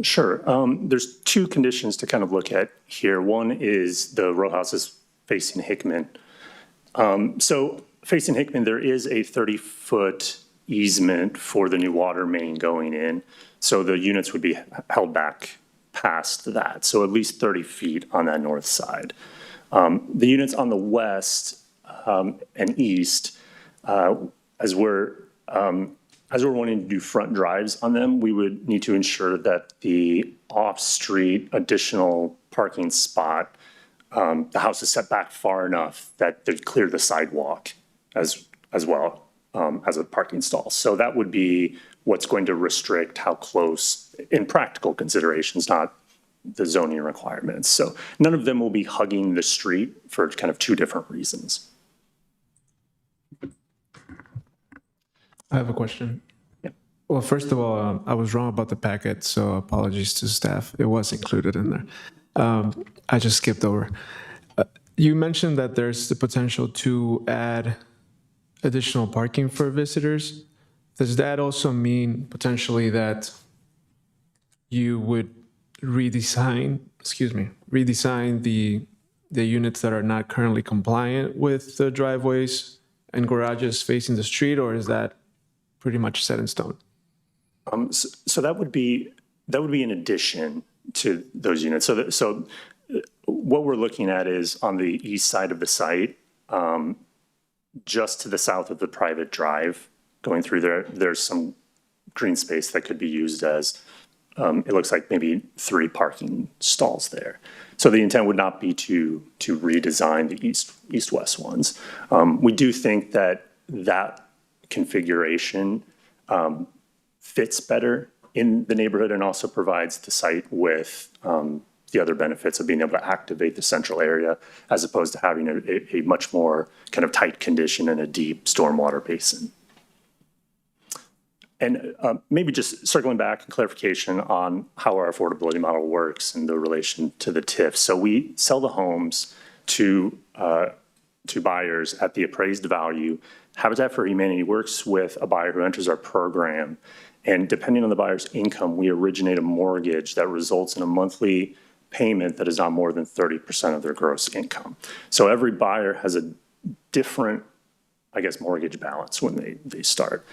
Sure. There's two conditions to kind of look at here. One is the row houses facing Hickman. So facing Hickman, there is a 30-foot easement for the new water main going in. So the units would be held back past that. So at least 30 feet on that north side. The units on the west and east, as we're wanting to do front drives on them, we would need to ensure that the off-street additional parking spot, the house is set back far enough that they'd clear the sidewalk as well as a parking stall. So that would be what's going to restrict how close, in practical considerations, not the zoning requirements. So none of them will be hugging the street for kind of two different reasons. I have a question. Yeah. Well, first of all, I was wrong about the packet, so apologies to staff. It was included in there. I just skipped over. You mentioned that there's the potential to add additional parking for visitors. Does that also mean potentially that you would redesign the units that are not currently compliant with the driveways and garages facing the street, or is that pretty much set in stone? So that would be in addition to those units. So what we're looking at is on the east side of the site, just to the south of the private drive going through there, there's some green space that could be used as, it looks like maybe 3 parking stalls there. So the intent would not be to redesign the east-west ones. We do think that configuration fits better in the neighborhood and also provides the site with the other benefits of being able to activate the central area as opposed to having a much more kind of tight condition and a deep stormwater basin. And maybe just circling back and clarification on how our affordability model works in the relation to the TIF. So we sell the homes to buyers at the appraised value. Habitat for Humanity works with a buyer who enters our program, and depending on the buyer's income, we originate a mortgage that results in a monthly payment that is not more than 30% of their gross income. So every buyer has a different, mortgage balance when they start.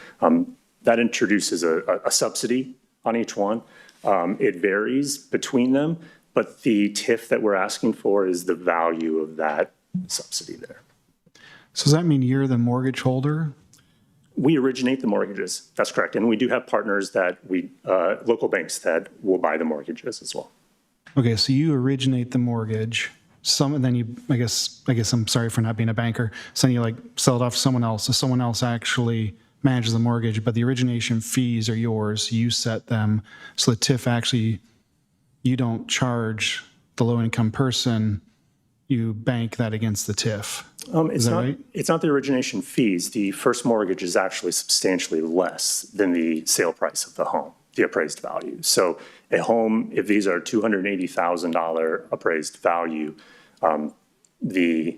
That introduces a subsidy on each one. It varies between them, but the TIF that we're asking for is the value of that subsidy there. So does that mean you're the mortgage holder? We originate the mortgages. That's correct. And we do have partners that local banks that will buy the mortgages as well. Okay, so you originate the mortgage. And then you, I guess I'm sorry for not being a banker. So then you sell it off to someone else. So someone else actually manages the mortgage, but the origination fees are yours. You set them. So the TIF actually, you don't charge the low-income person, you bank that against the TIF. It's that not, right? It's not the origination fees. The first mortgage is actually substantially less than the sale price of the home, the appraised value. So a home, if these are $280,000 appraised value, the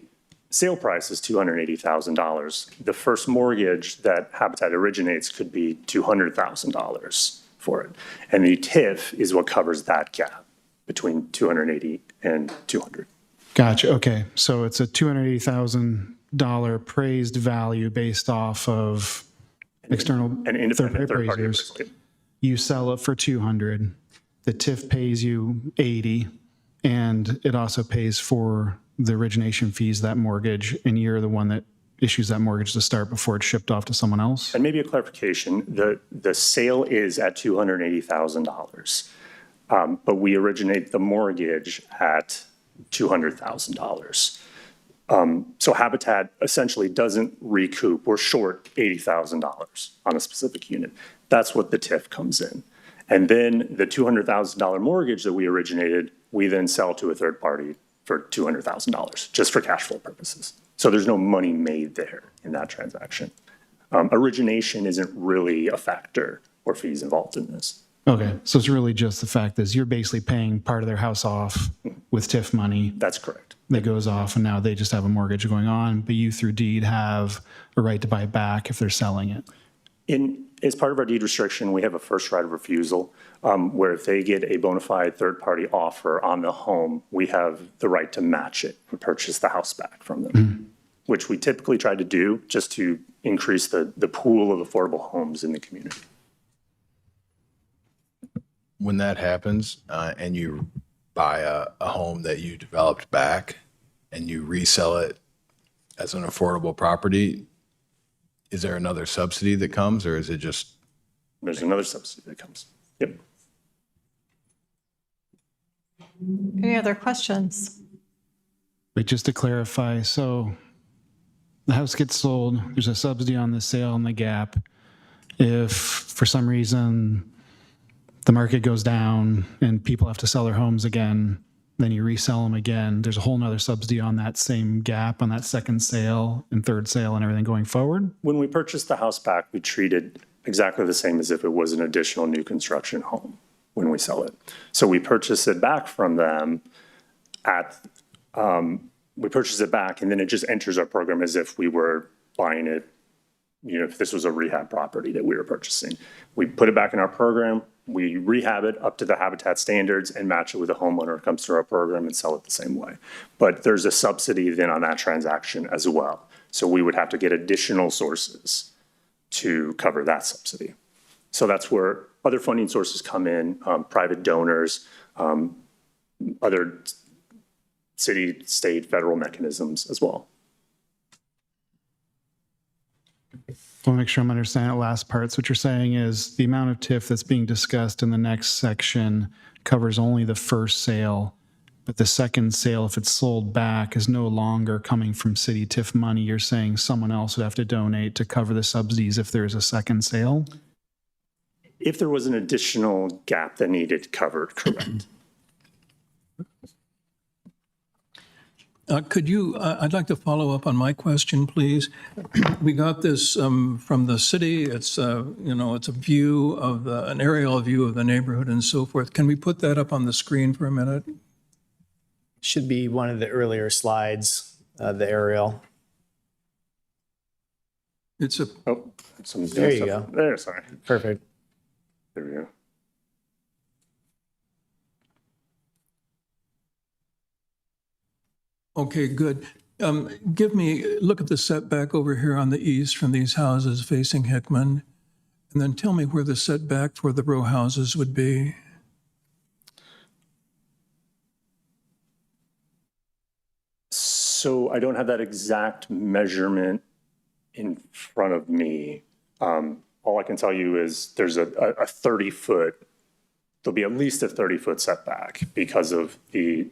sale price is $280,000. The first mortgage that Habitat originates could be $200,000 for it. And the TIF is what covers that gap between 280 and 200. Gotcha. Okay. So it's a $280,000 appraised value based off of external An independent third-party appraisers. appraiser. You sell it for 200. The TIF pays you 80, and it also pays for the origination fees, that mortgage, and you're the one that issues that mortgage to start before it's shipped off to someone else? And maybe a clarification, the sale is at $280,000, but we originate the mortgage at $200,000. So Habitat essentially doesn't recoup. We're short $80,000 on a specific unit. That's what the TIF comes in. And then the $200,000 mortgage that we originated, we then sell to a third party for $200,000, just for cash flow purposes. So there's no money made there in that transaction. Origination isn't really a factor or fees involved in this. Okay. So it's really just the fact that you're basically paying part of their house off with TIF money. That's correct. That goes off, and now they just have a mortgage going on, but you through deed have a right to buy it back if they're selling it. As part of our deed restriction, we have a first right of refusal, where if they get a bona fide third-party offer on the home, we have the right to match it and purchase the house back from them, which we typically try to do just to increase the pool of affordable homes in the community. When that happens and you buy a home that you developed back and you resell it as an affordable property, is there another subsidy that comes, or is it just? There's another subsidy that comes. Yep. Any other questions? But just to clarify, so the house gets sold, there's a subsidy on the sale and the gap. If for some reason the market goes down and people have to sell their homes again, then you resell them again, there's a whole nother subsidy on that same gap, on that second sale and third sale and everything going forward? When we purchased the house back, we treat it exactly the same as if it was an additional new construction home when we sell it. So we purchase it back from them we purchase it back, and then it just enters our program as if we were buying it, if this was a rehab property that we were purchasing. We put it back in our program, we rehab it up to the Habitat standards and match it with a homeowner who comes through our program and sell it the same way. But there's a subsidy then on that transaction as well. So we would have to get additional sources to cover that subsidy. So that's where other funding sources come in, private donors, other city, state, federal mechanisms as well. I want to make sure I'm understanding that last part. So what you're saying is the amount of TIF that's being discussed in the next section covers only the first sale, but the second sale, if it's sold back, is no longer coming from city TIF money. You're saying someone else would have to donate to cover the subsidies if there's a second sale? If there was an additional gap that needed covered, correct. I'd like to follow up on my question, please. We got this from the city. It's, it's a view of an aerial view of the neighborhood and so forth. Can we put that up on the screen for a minute? Should be one of the earlier slides, the aerial. It's a. Oh, there you go. There, sorry. Perfect. There we go. Okay, good. Look at the setback over here on the east from these houses facing Hickman, and then tell me where the setback for the row houses would be. So I don't have that exact measurement in front of me. All I can tell you is there's a 30-foot, there'll be at least a 30-foot setback because of the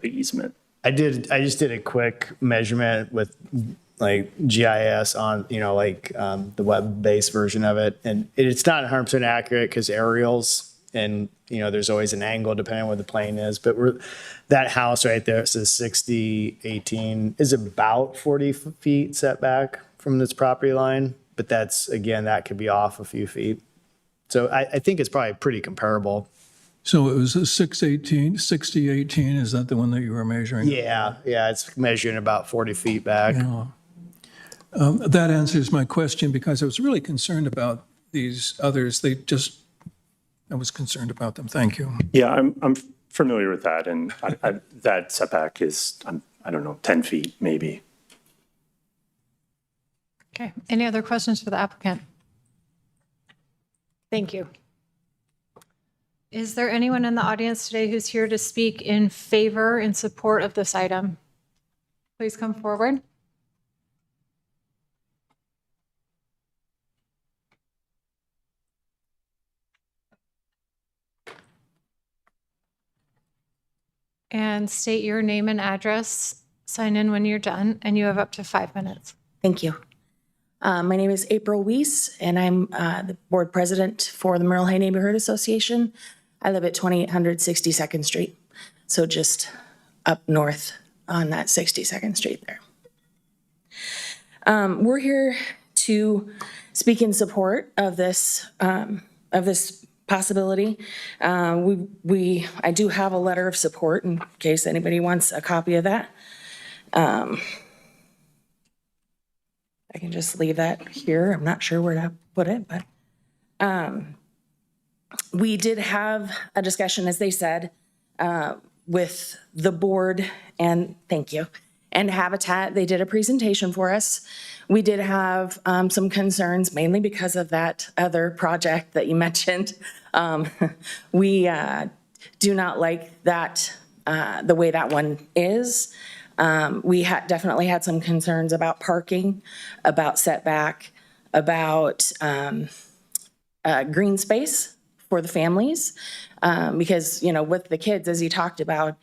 easement. I just did a quick measurement with like GIS on, the web-based version of it. And it's not 100% accurate because aerials and, you know, there's always an angle depending on where the plane is, but that house right there, it says 60, 18, is about 40 feet setback from this property line. But that's, again, that could be off a few feet. So I think it's probably pretty comparable. So it was a 618, 6018, is that the one that you were measuring? Yeah, it's measuring about 40 feet back. Yeah. That answers my question, because I was really concerned about these others. I was concerned about them. Thank you. Yeah, I'm familiar with that, and that setback is, I don't know, 10 feet maybe. Okay, any other questions for the applicant? Thank you. Is there anyone in the audience today who's here to speak in favor, in support of this item? Please come forward. And state your name and address. Sign in when you're done, and you have up to 5 minutes. Thank you. My name is April Weiss, and I'm the board president for the Merle Hay Neighborhood Association. I live at 2800 62nd Street, so just up north on that 62nd Street there. We're here to speak in support of this possibility. I do have a letter of support in case anybody wants a copy of that. I can just leave that here. I'm not sure where to put it, but we did have a discussion, as they said, with the board, and thank you, and Habitat. They did a presentation for us. We did have some concerns, mainly because of that other project that you mentioned. We do not like that, the way that one is. We definitely had some concerns about parking, about setback, about green space for the families. Because, you know, with the kids, as you talked about,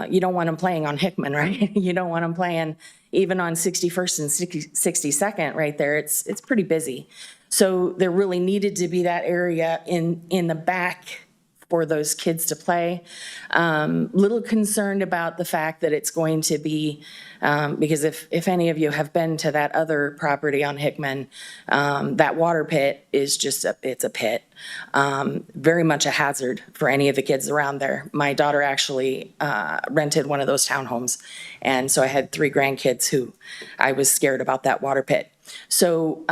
you don't want them playing on Hickman, right? You don't want them playing even on 61st and 62nd right there. It's pretty busy. So there really needed to be that area in the back for those kids to play. Little concerned about the fact that it's going to be, because if any of you have been to that other property on Hickman, that water pit is just, it's a pit. Very much a hazard for any of the kids around there. My daughter actually rented one of those townhomes. And so I had 3 grandkids who I was scared about that water pit. So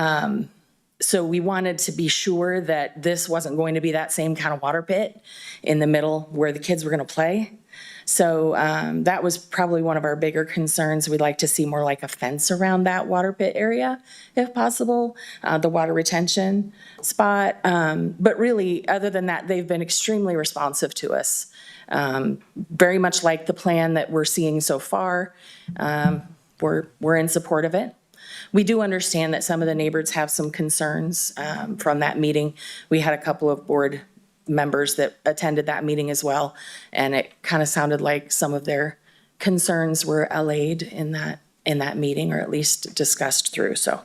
we wanted to be sure that this wasn't going to be that same kind of water pit in the middle where the kids were going to play. So that was probably one of our bigger concerns. We'd like to see more like a fence around that water pit area, if possible, the water retention spot. But really, other than that, they've been extremely responsive to us. Very much like the plan that we're seeing so far. We're in support of it. We do understand that some of the neighbors have some concerns from that meeting. We had a couple of board members that attended that meeting as well, and it kind of sounded like some of their concerns were allayed in that meeting, or at least discussed through. So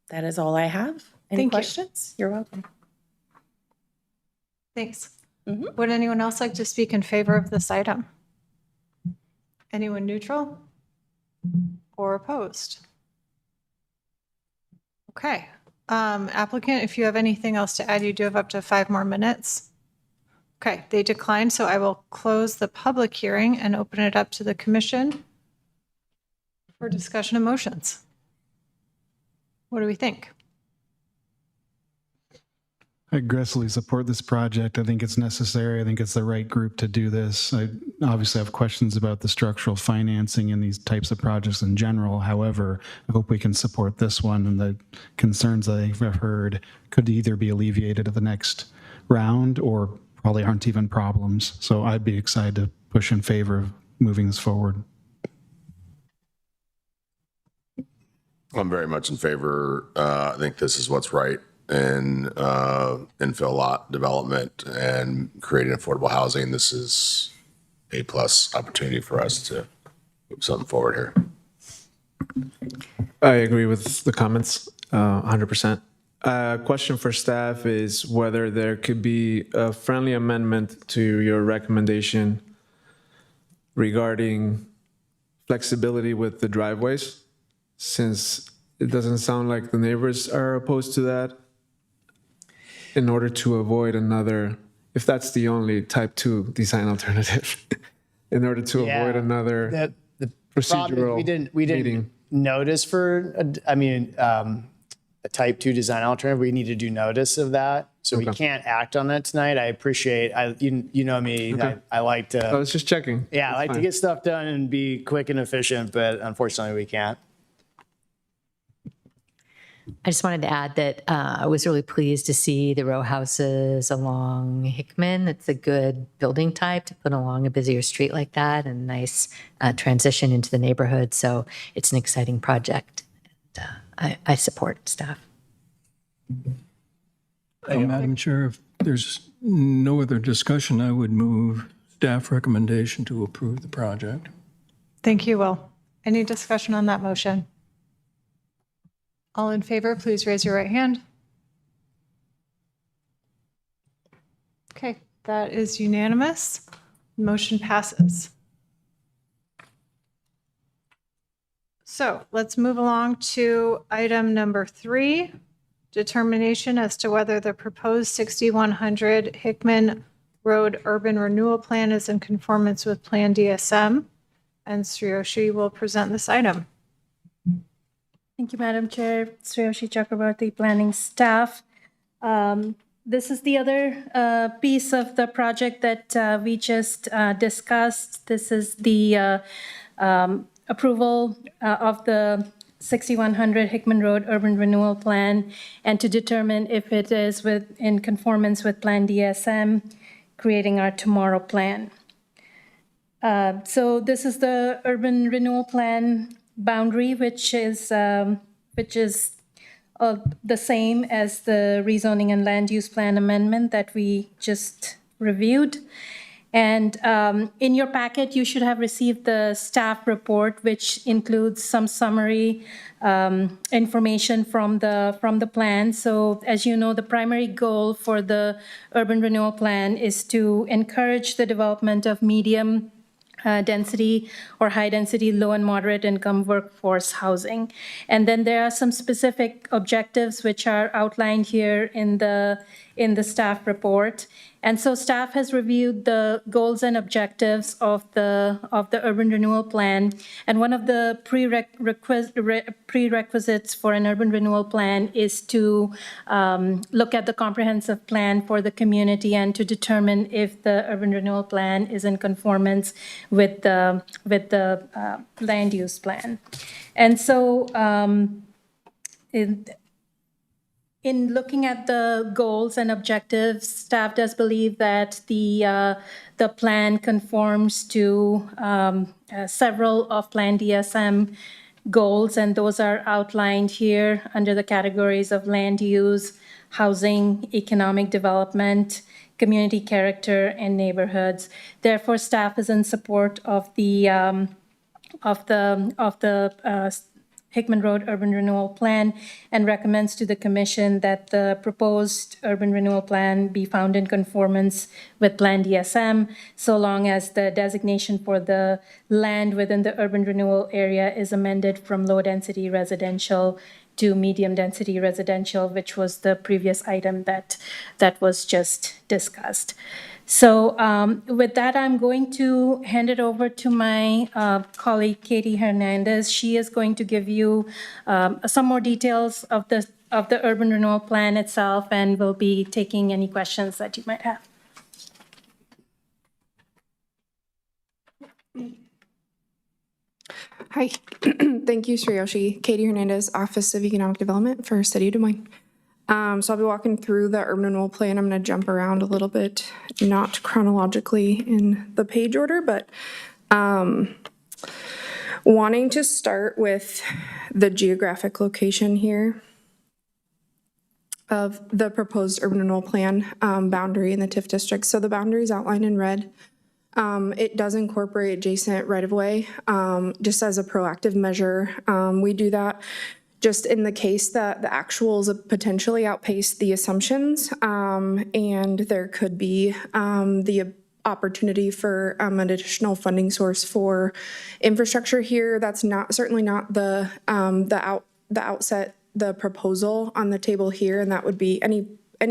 that is all I have. Any questions? You're welcome. Thanks. Would anyone else like to speak in favor of this item? Anyone neutral or opposed? Okay. Applicant, if you have anything else to add, you do have up to 5 more minutes. Okay, they declined, so I will close the public hearing and open it up to the commission for discussion of motions. What do we think? I aggressively support this project. I think it's necessary. I think it's the right group to do this. I obviously have questions about the structural financing in these types of projects in general. However, I hope we can support this one, and the concerns that I've heard could either be alleviated at the next round or probably aren't even problems. So I'd be excited to push in favor of moving this forward. I'm very much in favor. I think this is what's right in infill lot development and creating affordable housing. This is a plus opportunity for us to move something forward here. I agree with the comments 100%. A question for staff is whether there could be a friendly amendment to your recommendation regarding flexibility with the driveways, since it doesn't sound like the neighbors are opposed to that, in order to avoid another, if that's the only type 2 design alternative, in order to avoid another The procedural problem is we didn't meeting. notice for, a type 2 design alternative. We need to do notice of that. So we can't act on that tonight. I appreciate, you know me, Okay. I like to. I was just checking. Yeah, I That's like to fine. get stuff done and be quick and efficient, but unfortunately we can't. I just wanted to add that I was really pleased to see the row houses along Hickman. It's a good building type to put along a busier street like that, and nice transition into the neighborhood. So it's an exciting project. And, I support staff. Madam Chair, if there's no other discussion, I would move staff recommendation to approve the project. Thank you, Will. Any discussion on that motion? All in favor, please raise your right hand. Okay, that is unanimous. Motion passes. So let's move along to item number 3, determination as to whether the proposed 6100 Hickman Road Urban Renewal Plan is in conformance with Plan DSM. And Sriyoshi will present this item. Thank you, Madam Chair. Sriyoshi Chakraborty, planning staff. This is the other piece of the project that we just discussed. This is the approval of the 6100 Hickman Road Urban Renewal Plan, and to determine if it is in conformance with Plan DSM, creating our tomorrow plan. So this is the urban renewal plan boundary, which is the same as the rezoning and land use plan amendment that we just reviewed. And in your packet, you should have received the staff report, which includes some summary information from the plan. So as you know, the primary goal for the urban renewal plan is to encourage the development of medium density or high density, low and moderate income workforce housing. And then there are some specific objectives which are outlined here in the staff report. And so staff has reviewed the goals and objectives of the urban renewal plan. And one of the prerequisites for an urban renewal plan is to look at the comprehensive plan for the community and to determine if the urban renewal plan is in conformance with the land use plan. And so in looking at the goals and objectives, staff does believe that the plan conforms to several of Plan DSM goals, and those are outlined here under the categories of land use, housing, economic development, community character, and neighborhoods. Therefore, staff is in support of the Hickman Road Urban Renewal Plan and recommends to the Commission that the proposed urban renewal plan be found in conformance with Plan DSM, so long as the designation for the land within the urban renewal area is amended from low-density residential to medium-density residential, which was the previous item that was just discussed. So with that, I'm going to hand it over to my colleague, Katie Hernandez. She is going to give you some more details of the urban renewal plan itself, and will be taking any questions that you might have. Hi, thank you, Sriyoshi. Katie Hernandez, Office of Economic Development for City of Des Moines. So I'll be walking through the urban renewal plan. I'm going to jump around a little bit, not chronologically in the page order, but wanting to start with the geographic location here of the proposed urban renewal plan boundary in the TIF district. So the boundary is outlined in red. It does incorporate adjacent right-of-way just as a proactive measure. We do that just in the case that the actuals potentially outpace the assumptions, and there could be the opportunity for an additional funding source for infrastructure here. That's certainly not the outset, the proposal on the table here, and that would be any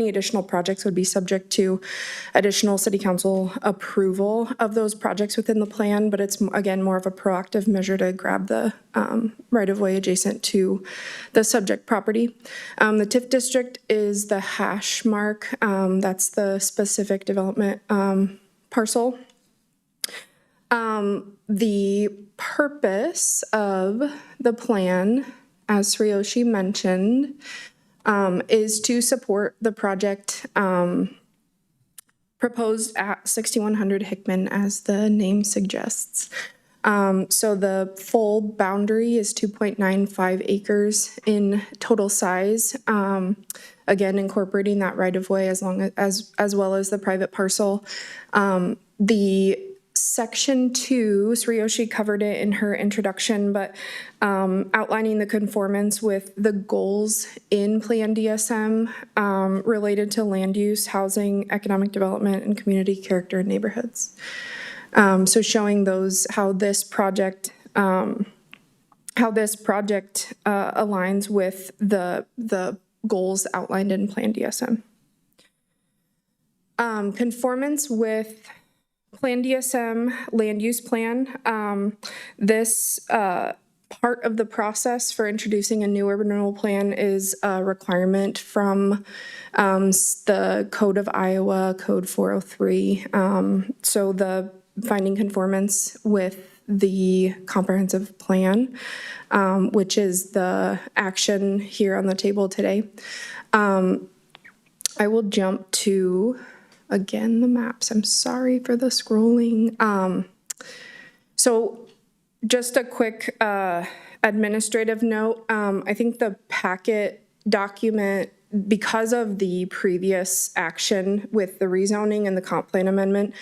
additional projects would be subject to additional city council approval of those projects within the plan, but it's again more of a proactive measure to grab the right-of-way adjacent to the subject property. The TIF district is the hash mark. That's the specific development parcel. The purpose of the plan, as Ryoshi mentioned, is to support the project proposed at 6100 Hickman, as the name suggests. So the full boundary is 2.95 acres in total size. Again, incorporating that right-of-way as well as the private parcel. The Section 2, Ryoshi covered it in her introduction, but outlining the conformance with the goals in Plan DSM related to land use, housing, economic development, and community character in neighborhoods. So showing those how this project aligns with the goals outlined in Plan DSM. Conformance with Plan DSM land use plan. This part of the process for introducing a new urban renewal plan is a requirement from the Code of Iowa, Code 403. So the finding conformance with the comprehensive plan, which is the action here on the table today. I will jump to, again, the maps. I'm sorry for the scrolling. So just a quick administrative note. I think the packet document, because of the previous action with the rezoning and the comp plan amendment,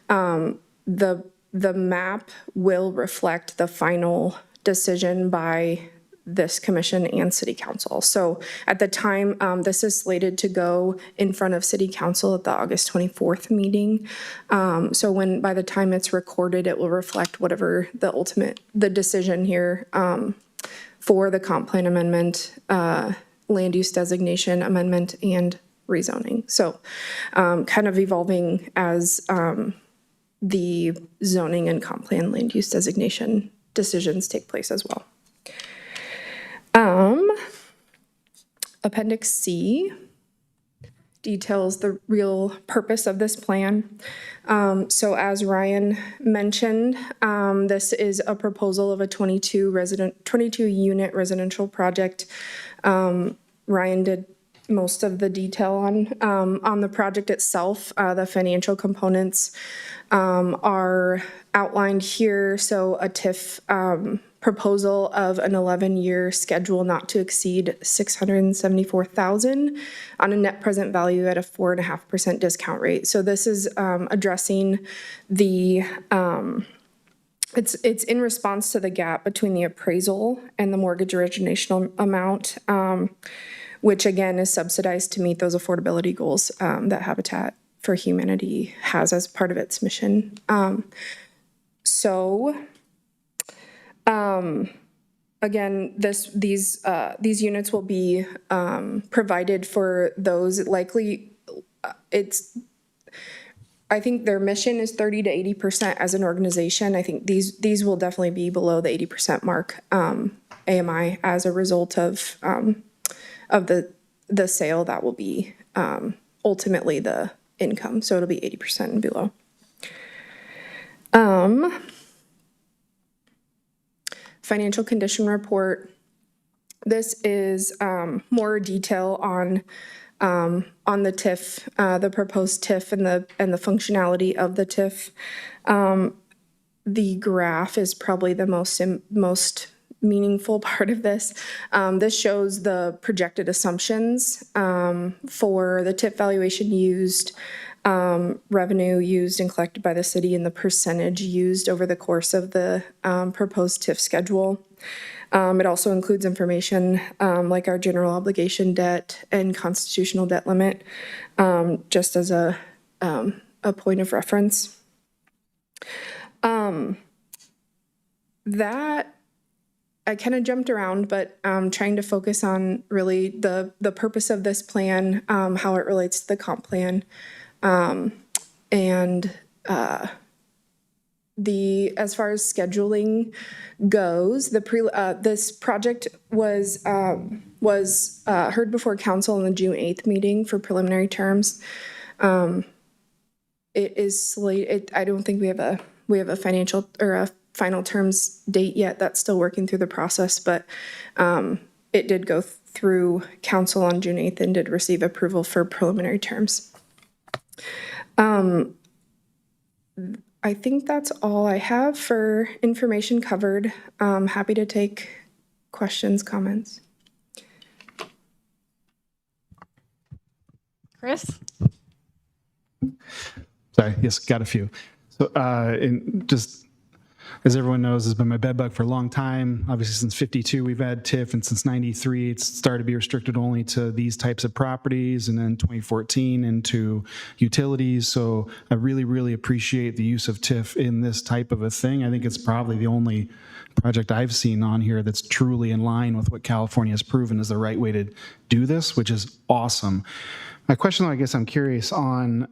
the map will reflect the final decision by this commission and city council. So at the time, this is slated to go in front of city council at the August 24th meeting. So by the time it's recorded, it will reflect whatever the decision here for the comp plan amendment, land use designation amendment, and rezoning. So kind of evolving as the zoning and comp plan land use designation decisions take place as well. Appendix C details the real purpose of this plan. So as Ryan mentioned, this is a proposal of a 22 unit residential project. Ryan did most of the detail on the project itself. The financial components are outlined here. So a TIF proposal of an 11-year schedule not to exceed $674,000 on a net present value at a 4.5% discount rate. So this is addressing the it's in response to the gap between the appraisal and the mortgage origination amount, which again is subsidized to meet those affordability goals that Habitat for Humanity has as part of its mission. Again, these units will be provided for those likely. I think their mission is 30 to 80% as an organization. I think these will definitely be below the 80% mark AMI as a result of the sale. That will be ultimately the income. So it'll be 80% and below. Financial condition report. This is more detail on the TIF, the proposed TIF and the functionality of the TIF. The graph is probably the most meaningful part of this. This shows the projected assumptions for the TIF valuation used, revenue used and collected by the city, and the percentage used over the course of the proposed TIF schedule. It also includes information like our general obligation debt and constitutional debt limit, just as a point of reference. That I kind of jumped around, but trying to focus on really the purpose of this plan, how it relates to the comp plan, and as far as scheduling goes, this project was heard before council in the June 8th meeting for preliminary terms. It is slated. I don't think we have a financial or a final terms date yet. That's still working through the process, but it did go through council on June 8th and did receive approval for preliminary terms. I think that's all I have for information covered. Happy to take questions, comments. Chris? Sorry, yes, got a few. So as everyone knows, has been my bed bug for a long time. Obviously, since 52, we've had TIF, and since 93, it's started to be restricted only to these types of properties, and then 2014 into utilities. So I really, really appreciate the use of TIF in this type of a thing. I think it's probably the only project I've seen on here that's truly in line with what California has proven is the right way to do this, which is awesome. My question, though, I guess I'm curious on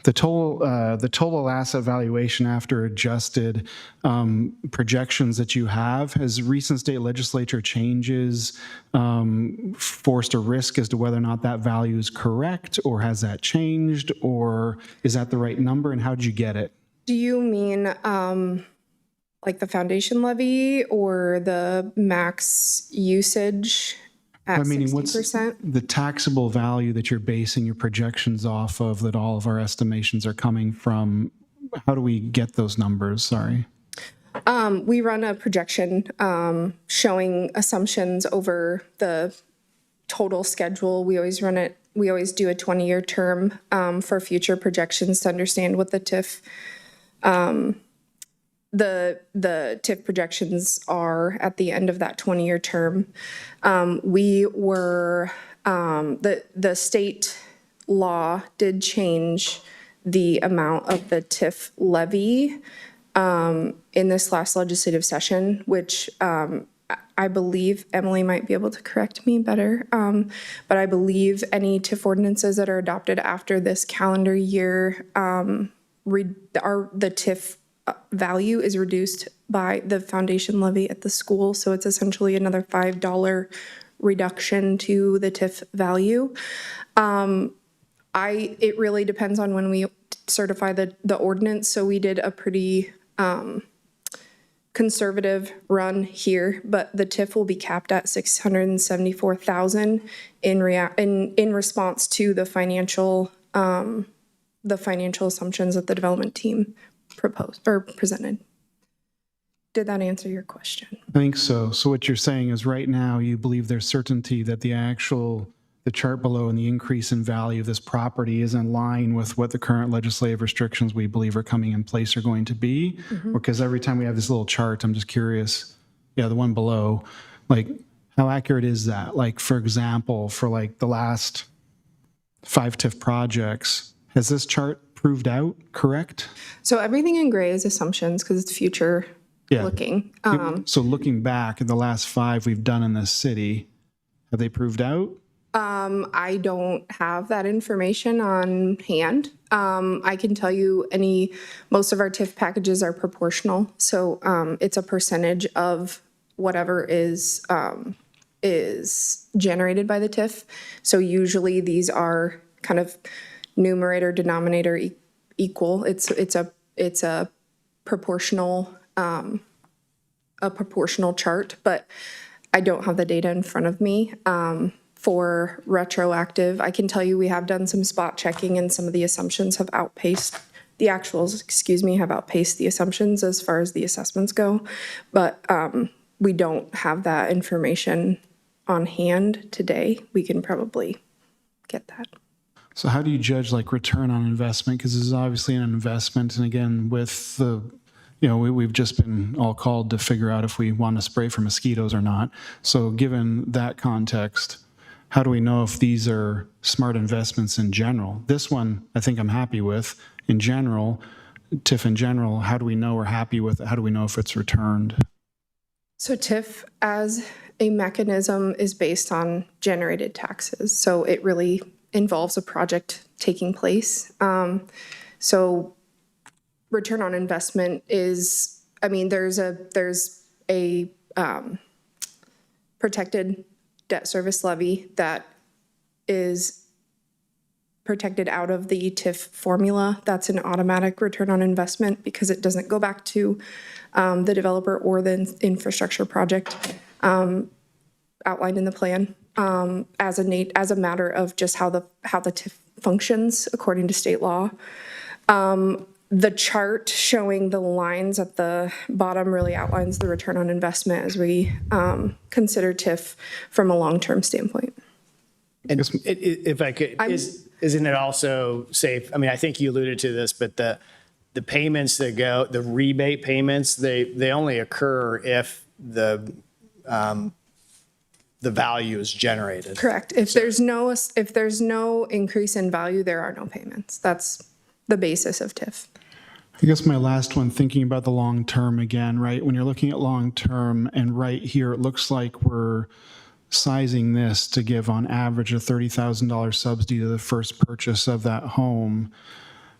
the total asset valuation after adjusted projections that you have. Has recent state legislature changes forced a risk as to whether or not that value is correct, or has that changed, or is that the right number, and how did you get it? Do you mean like the foundation levy or the max usage at 60%? What's the taxable value that you're basing your projections off of, that all of our estimations are coming from? How do we get those numbers? Sorry. We run a projection showing assumptions over the total schedule. We always do a 20-year term for future projections to understand what the TIF the TIF projections are at the end of that 20-year term. We were, the state law did change the amount of the TIF levy in this last legislative session, which I believe Emily might be able to correct me better, but I believe any TIF ordinances that are adopted after this calendar year, the TIF value is reduced by the foundation levy at the school. So it's essentially another $5 reduction to the TIF value. It really depends on when we certify the ordinance. So we did a pretty conservative run here, but the TIF will be capped at $674,000 in response to the financial assumptions that the development team proposed or presented. Did that answer your question? I think so. So what you're saying is right now you believe there's certainty that the chart below and the increase in value of this property is in line with what the current legislative restrictions we believe are coming in place are going to be? Mm-hmm. Because every time we have this little chart, I'm just curious, the one below, like how accurate is that? Like, for example, for like the last 5 TIF projects, has this chart proved out correct? So everything in gray is assumptions because it's future looking. So looking back at the last 5 we've done in this city, have they proved out? I don't have that information on hand. I can tell you most of our TIF packages are proportional. So it's a percentage of whatever is generated by the TIF. So usually these are kind of numerator denominator equal. It's a proportional chart, but I don't have the data in front of me. For retroactive, I can tell you we have done some spot checking, and some of the assumptions have outpaced the actuals, have outpaced the assumptions as far as the assessments go. But we don't have that information on hand today. We can probably get that. So how do you judge like return on investment? Because this is obviously an investment. And again, with the you know, we've just been all called to figure out if we want to spray for mosquitoes or not. So given that context, how do we know if these are smart investments in general? This one, I think I'm happy with. In general, TIF in general, how do we know we're happy with it? How do we know if it's returned? So TIF as a mechanism is based on generated taxes. So it really involves a project taking place. So return on investment is, I mean, there's a protected debt service levy that is protected out of the TIF formula. That's an automatic return on investment because it doesn't go back to the developer or the infrastructure project outlined in the plan as a matter of just how the TIF functions according to state law. The chart showing the lines at the bottom really outlines the return on investment as we consider TIF from a long-term standpoint. And if I could, isn't it also safe? I mean, I think you alluded to this, but the payments that go, the rebate payments, they only occur if the value is generated. Correct. If there's no increase in value, there are no payments. That's the basis of TIF. I guess my last one, thinking about the long term again, right? When you're looking at long term, and right here, it looks like we're sizing this to give on average a $30,000 subsidy to the first purchase of that home.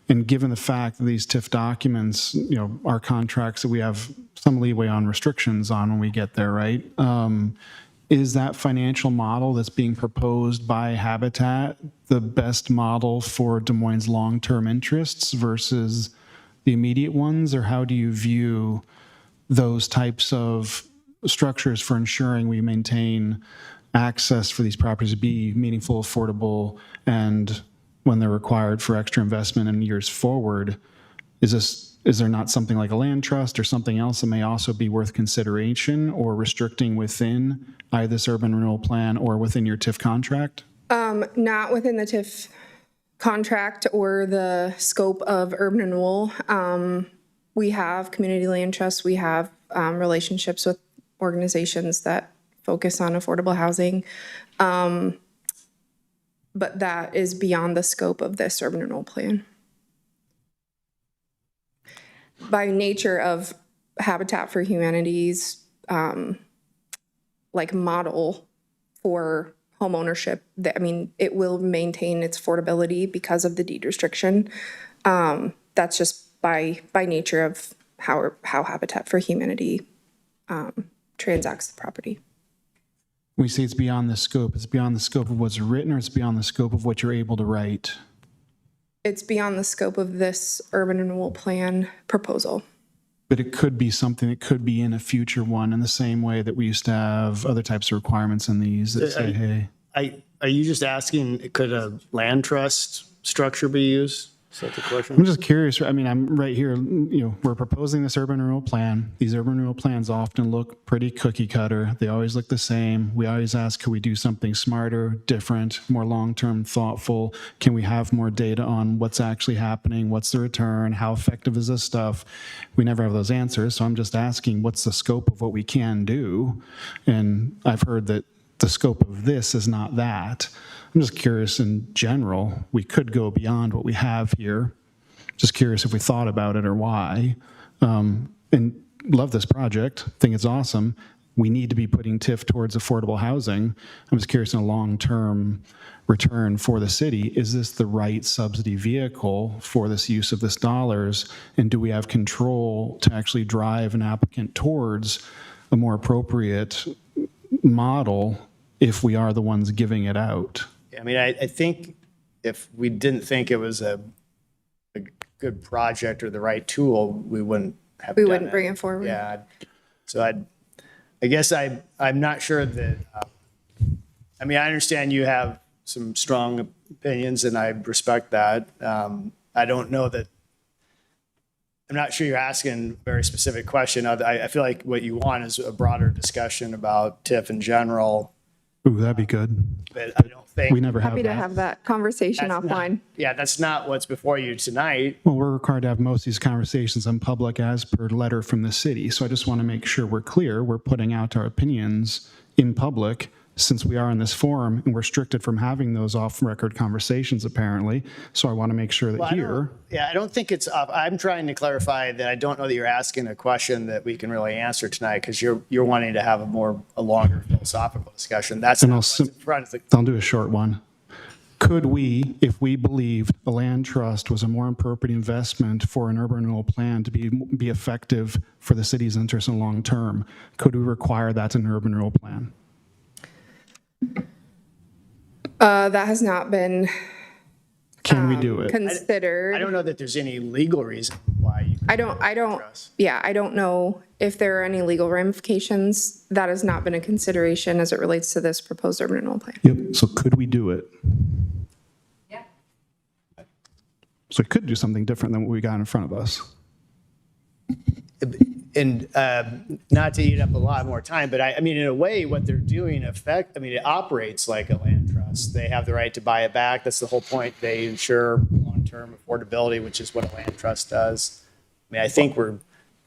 And given the fact that these TIF documents, you know, are contracts that we have some leeway on restrictions on when we get there, right? Is that financial model that's being proposed by Habitat the best model for Des Moines' long-term interests versus the immediate ones? Or how do you view those types of structures for ensuring we maintain access for these properties to be meaningful, affordable, and when they're required for extra investment in years forward? Is there not something like a land trust or something else that may also be worth consideration or restricting within either this urban renewal plan or within your TIF contract? Not within the TIF contract or the scope of urban renewal. We have community land trusts. We have relationships with organizations that focus on affordable housing. But that is beyond the scope of this urban renewal plan. By nature of Habitat for Humanity's like model for home ownership, I mean, it will maintain its affordability because of the deed restriction. That's just by nature of how Habitat for Humanity transacts the property. We say it's beyond the scope. It's beyond the scope of what's written, or it's beyond the scope of what you're able to write? It's beyond the scope of this urban renewal plan proposal. But it could be something that could be in a future one in the same way that we used to have other types of requirements in these that say, hey. Are you just asking, could a land trust structure be used? Is that the question? I'm just curious. I mean, I'm right here, you know, we're proposing this urban renewal plan. These urban renewal plans often look pretty cookie cutter. They always look the same. We always ask, could we do something smarter, different, more long-term, thoughtful? Can we have more data on what's actually happening? What's the return? How effective is this stuff? We never have those answers. So I'm just asking, what's the scope of what we can do? And I've heard that the scope of this is not that. I'm just curious in general, we could go beyond what we have here. Just curious if we thought about it or why. And love this project, think it's awesome. We need to be putting TIF towards affordable housing. I'm just curious in a long-term return for the city, is this the right subsidy vehicle for this use of this dollars? And do we have control to actually drive an applicant towards a more appropriate model if we are the ones giving it out? I mean, I think if we didn't think it was a good project or the right tool, we wouldn't have We done wouldn't it. bring it forward. Yeah. So I guess I'm not sure that, I mean, I understand you have some strong opinions and I respect that. I don't know that, I'm not sure you're asking a very specific question. I feel like what you want is a broader discussion about TIF in general. Ooh, that'd be good. But I don't think. We never have Happy to that. have that conversation offline. Yeah, that's not what's before you tonight. Well, we're required to have most of these conversations in public as per letter from the city. So I just want to make sure we're clear. We're putting out our opinions in public since we are in this forum and we're restricted from having those off-record conversations apparently. So I want to make sure that here. Yeah, I don't think it's up. I'm trying to clarify that I don't know that you're asking a question that we can really answer tonight because you're wanting to have a longer philosophical discussion. That's And not I'll, what's in front of the. I'll do a short one. Could we, if we believed a land trust was a more appropriate investment for an urban renewal plan to be effective for the city's interest in long term, could we require that in an urban renewal plan? That has not been Can we do it? considered. I don't know that there's any legal reason why you. I don't know if there are any legal ramifications. That has not been a consideration as it relates to this proposed urban renewal plan. Yep. So could we do it? Yeah. So we could do something different than what we got in front of us. And not to eat up a lot more time, but I mean, in a way, what they're doing it operates like a land trust. They have the right to buy it back. That's the whole point. They ensure long-term affordability, which is what a land trust does. I mean, I think we're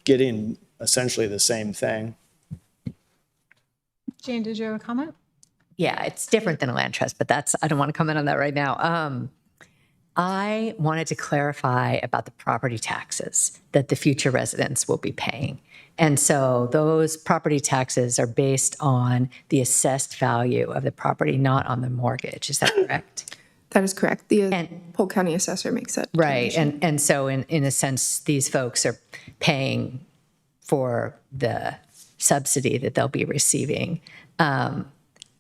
getting essentially the same thing. Jane, did you have a comment? Yeah, it's different than a land trust, but I don't want to comment on that right now. I wanted to clarify about the property taxes that the future residents will be paying. And so those property taxes are based on the assessed value of the property, not on the mortgage. Is that correct? That is correct. The Polk County assessor makes it. Right. And so in a sense, these folks are paying for the subsidy that they'll be receiving. And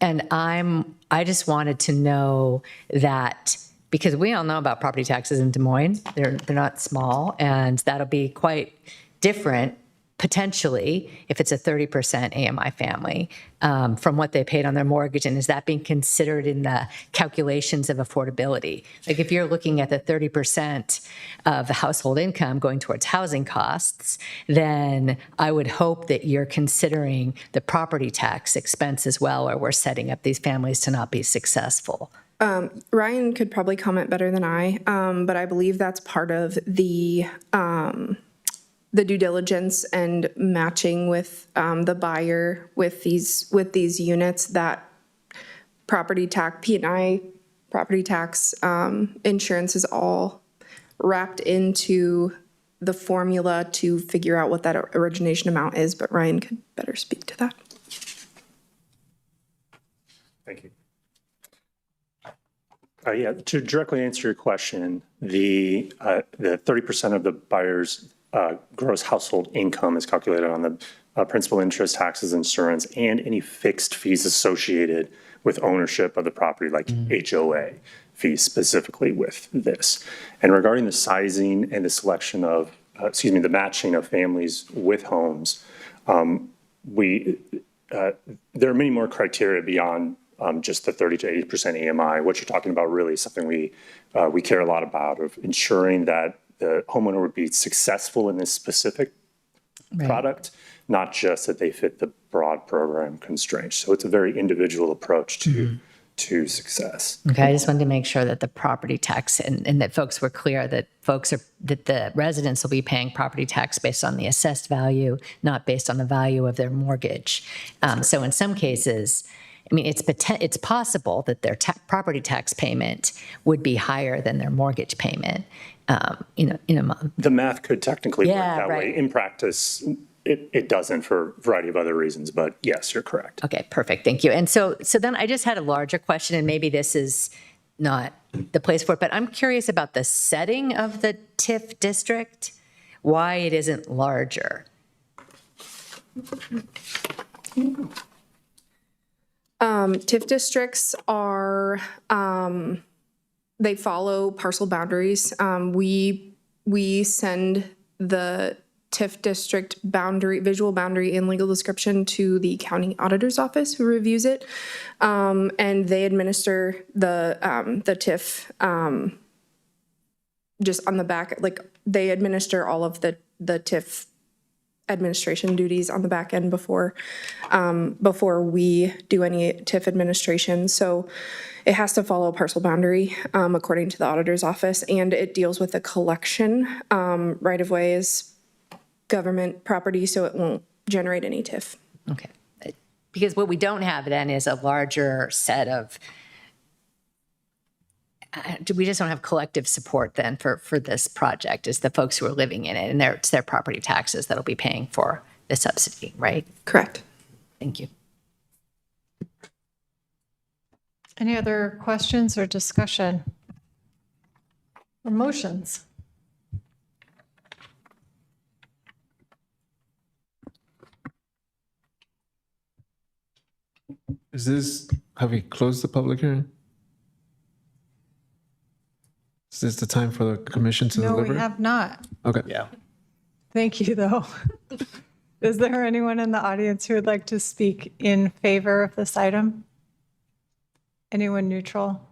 I just wanted to know that, because we all know about property taxes in Des Moines. They're not small, and that'll be quite different potentially if it's a 30% AMI family from what they paid on their mortgage. And is that being considered in the calculations of affordability? Like if you're looking at the 30% of the household income going towards housing costs, then I would hope that you're considering the property tax expense as well, or we're setting up these families to not be successful. Ryan could probably comment better than I, but I believe that's part of the due diligence and matching with the buyer with these units, that property tax, P&I property tax insurance is all wrapped into the formula to figure out what that origination amount is. But Ryan could better speak to that. Thank you. Yeah, to directly answer your question, the 30% of the buyer's gross household income is calculated on the principal, interest, taxes, insurance, and any fixed fees associated with ownership of the property, like HOA fees specifically with this. And regarding the sizing and the selection of, the matching of families with homes, there are many more criteria beyond just the 30 to 80% AMI. What you're talking about really is something we care a lot about, of ensuring that the homeowner would be successful in this specific product, not just that they fit the broad program constraints. So it's a very individual approach to success. Okay, I just wanted to make sure that the property tax and that folks were clear that that the residents will be paying property tax based on the assessed value, not based on the value of their mortgage. So in some cases, I mean, it's possible that their property tax payment would be higher than their mortgage payment in a month. The math could technically work that right. way. In practice, it doesn't for a variety of other reasons, but yes, you're correct. Okay, perfect. Thank you. And so then I just had a larger question, and maybe this is not the place for it, but I'm curious about the setting of the TIF district, why it isn't larger. TIF districts are, they follow parcel boundaries. We send the TIF district visual boundary and legal description to the county auditor's office, who reviews it. And they administer the TIF, just on the back, like they administer all of the TIF administration duties on the back end before we do any TIF administration. So it has to follow a parcel boundary according to the auditor's office, and it deals with the collection. Right of way is government property, so it won't generate any TIF. Okay. Because what we don't have then is a larger set of, we just don't have collective support then for this project, is the folks who are living in it, and it's their property taxes that'll be paying for the subsidy, right? Correct. Thank you. Any other questions or discussion? Or motions? Have we closed the public hearing? Is this the time for the commission to No, deliver? we have not. Okay. Yeah. Thank you, though. Is there anyone in the audience who would like to speak in favor of this item? Anyone neutral?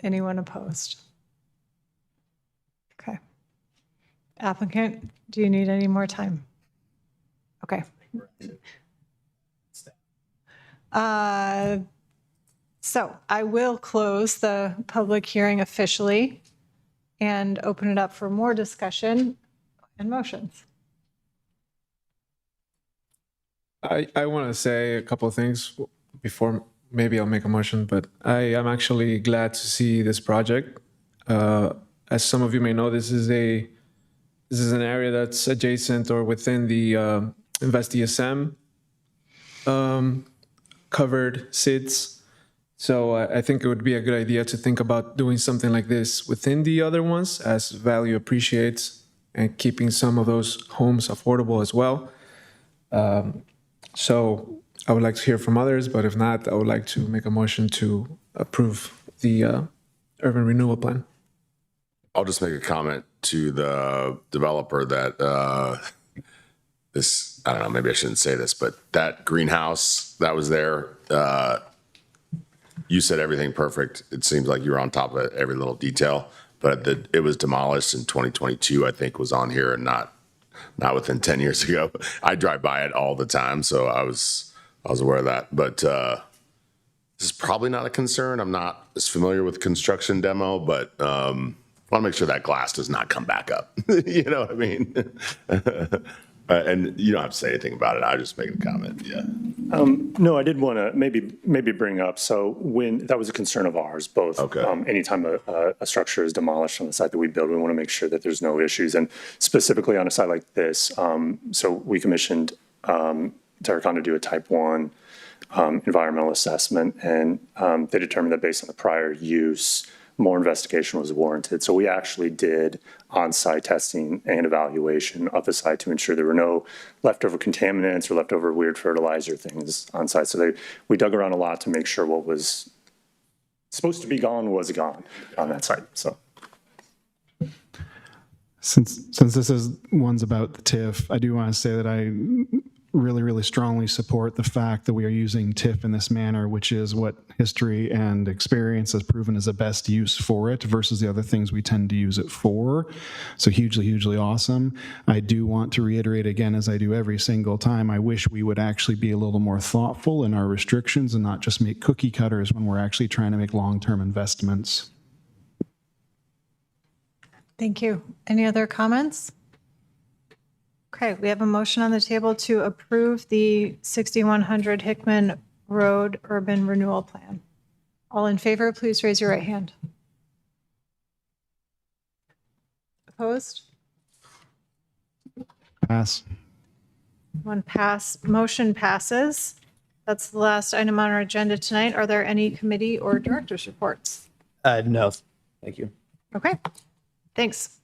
Anyone opposed? Okay. Applicant, do you need any more time? Okay. So I will close the public hearing officially and open it up for more discussion and motions. I want to say a couple of things before maybe I'll make a motion, but I am actually glad to see this project. As some of you may know, this is an area that's adjacent or within the Invest ESM covered SIDS. So I think it would be a good idea to think about doing something like this within the other ones as value appreciates and keeping some of those homes affordable as well. So I would like to hear from others, but if not, I would like to make a motion to approve the urban renewal plan. I'll just make a comment to the developer that I don't know, maybe I shouldn't say this, but that greenhouse that was there, you said everything perfect. It seems like you were on top of every little detail, but it was demolished in 2022, I think, was on here, and not within 10 years ago. I drive by it all the time, so I was aware of that. But this is probably not a concern. I'm not as familiar with construction demo, but I want to make sure that glass does not come back up. You know what I mean? And you don't have to say anything about it. I just make a comment. Yeah. No, I did want to maybe bring up, so when, that was a concern of ours, both. Okay. Anytime a structure is demolished on the site that we build, we want to make sure that there's no issues. And specifically on a site like this, so we commissioned Terracon to do a type 1 environmental assessment, and they determined that based on the prior use, more investigation was warranted. So we actually did on-site testing and evaluation of the site to ensure there were no leftover contaminants or leftover weird fertilizer things on site. So we dug around a lot to make sure what was supposed to be gone was gone on that site. So Since this is one's about the TIF, I do want to say that I really, really strongly support the fact that we are using TIF in this manner, which is what history and experience has proven is the best use for it versus the other things we tend to use it for. So hugely, hugely awesome. I do want to reiterate again, as I do every single time, I wish we would actually be a little more thoughtful in our restrictions and not just make cookie cutters when we're actually trying to make long-term investments. Thank you. Any other comments? Okay, we have a motion on the table to approve the 6100 Hickman Road Urban Renewal Plan. All in favor, please raise your right hand. Opposed? Pass. One pass. Motion passes. That's the last item on our agenda tonight. Are there any committee or directors' reports? No, thank you. Okay, thanks.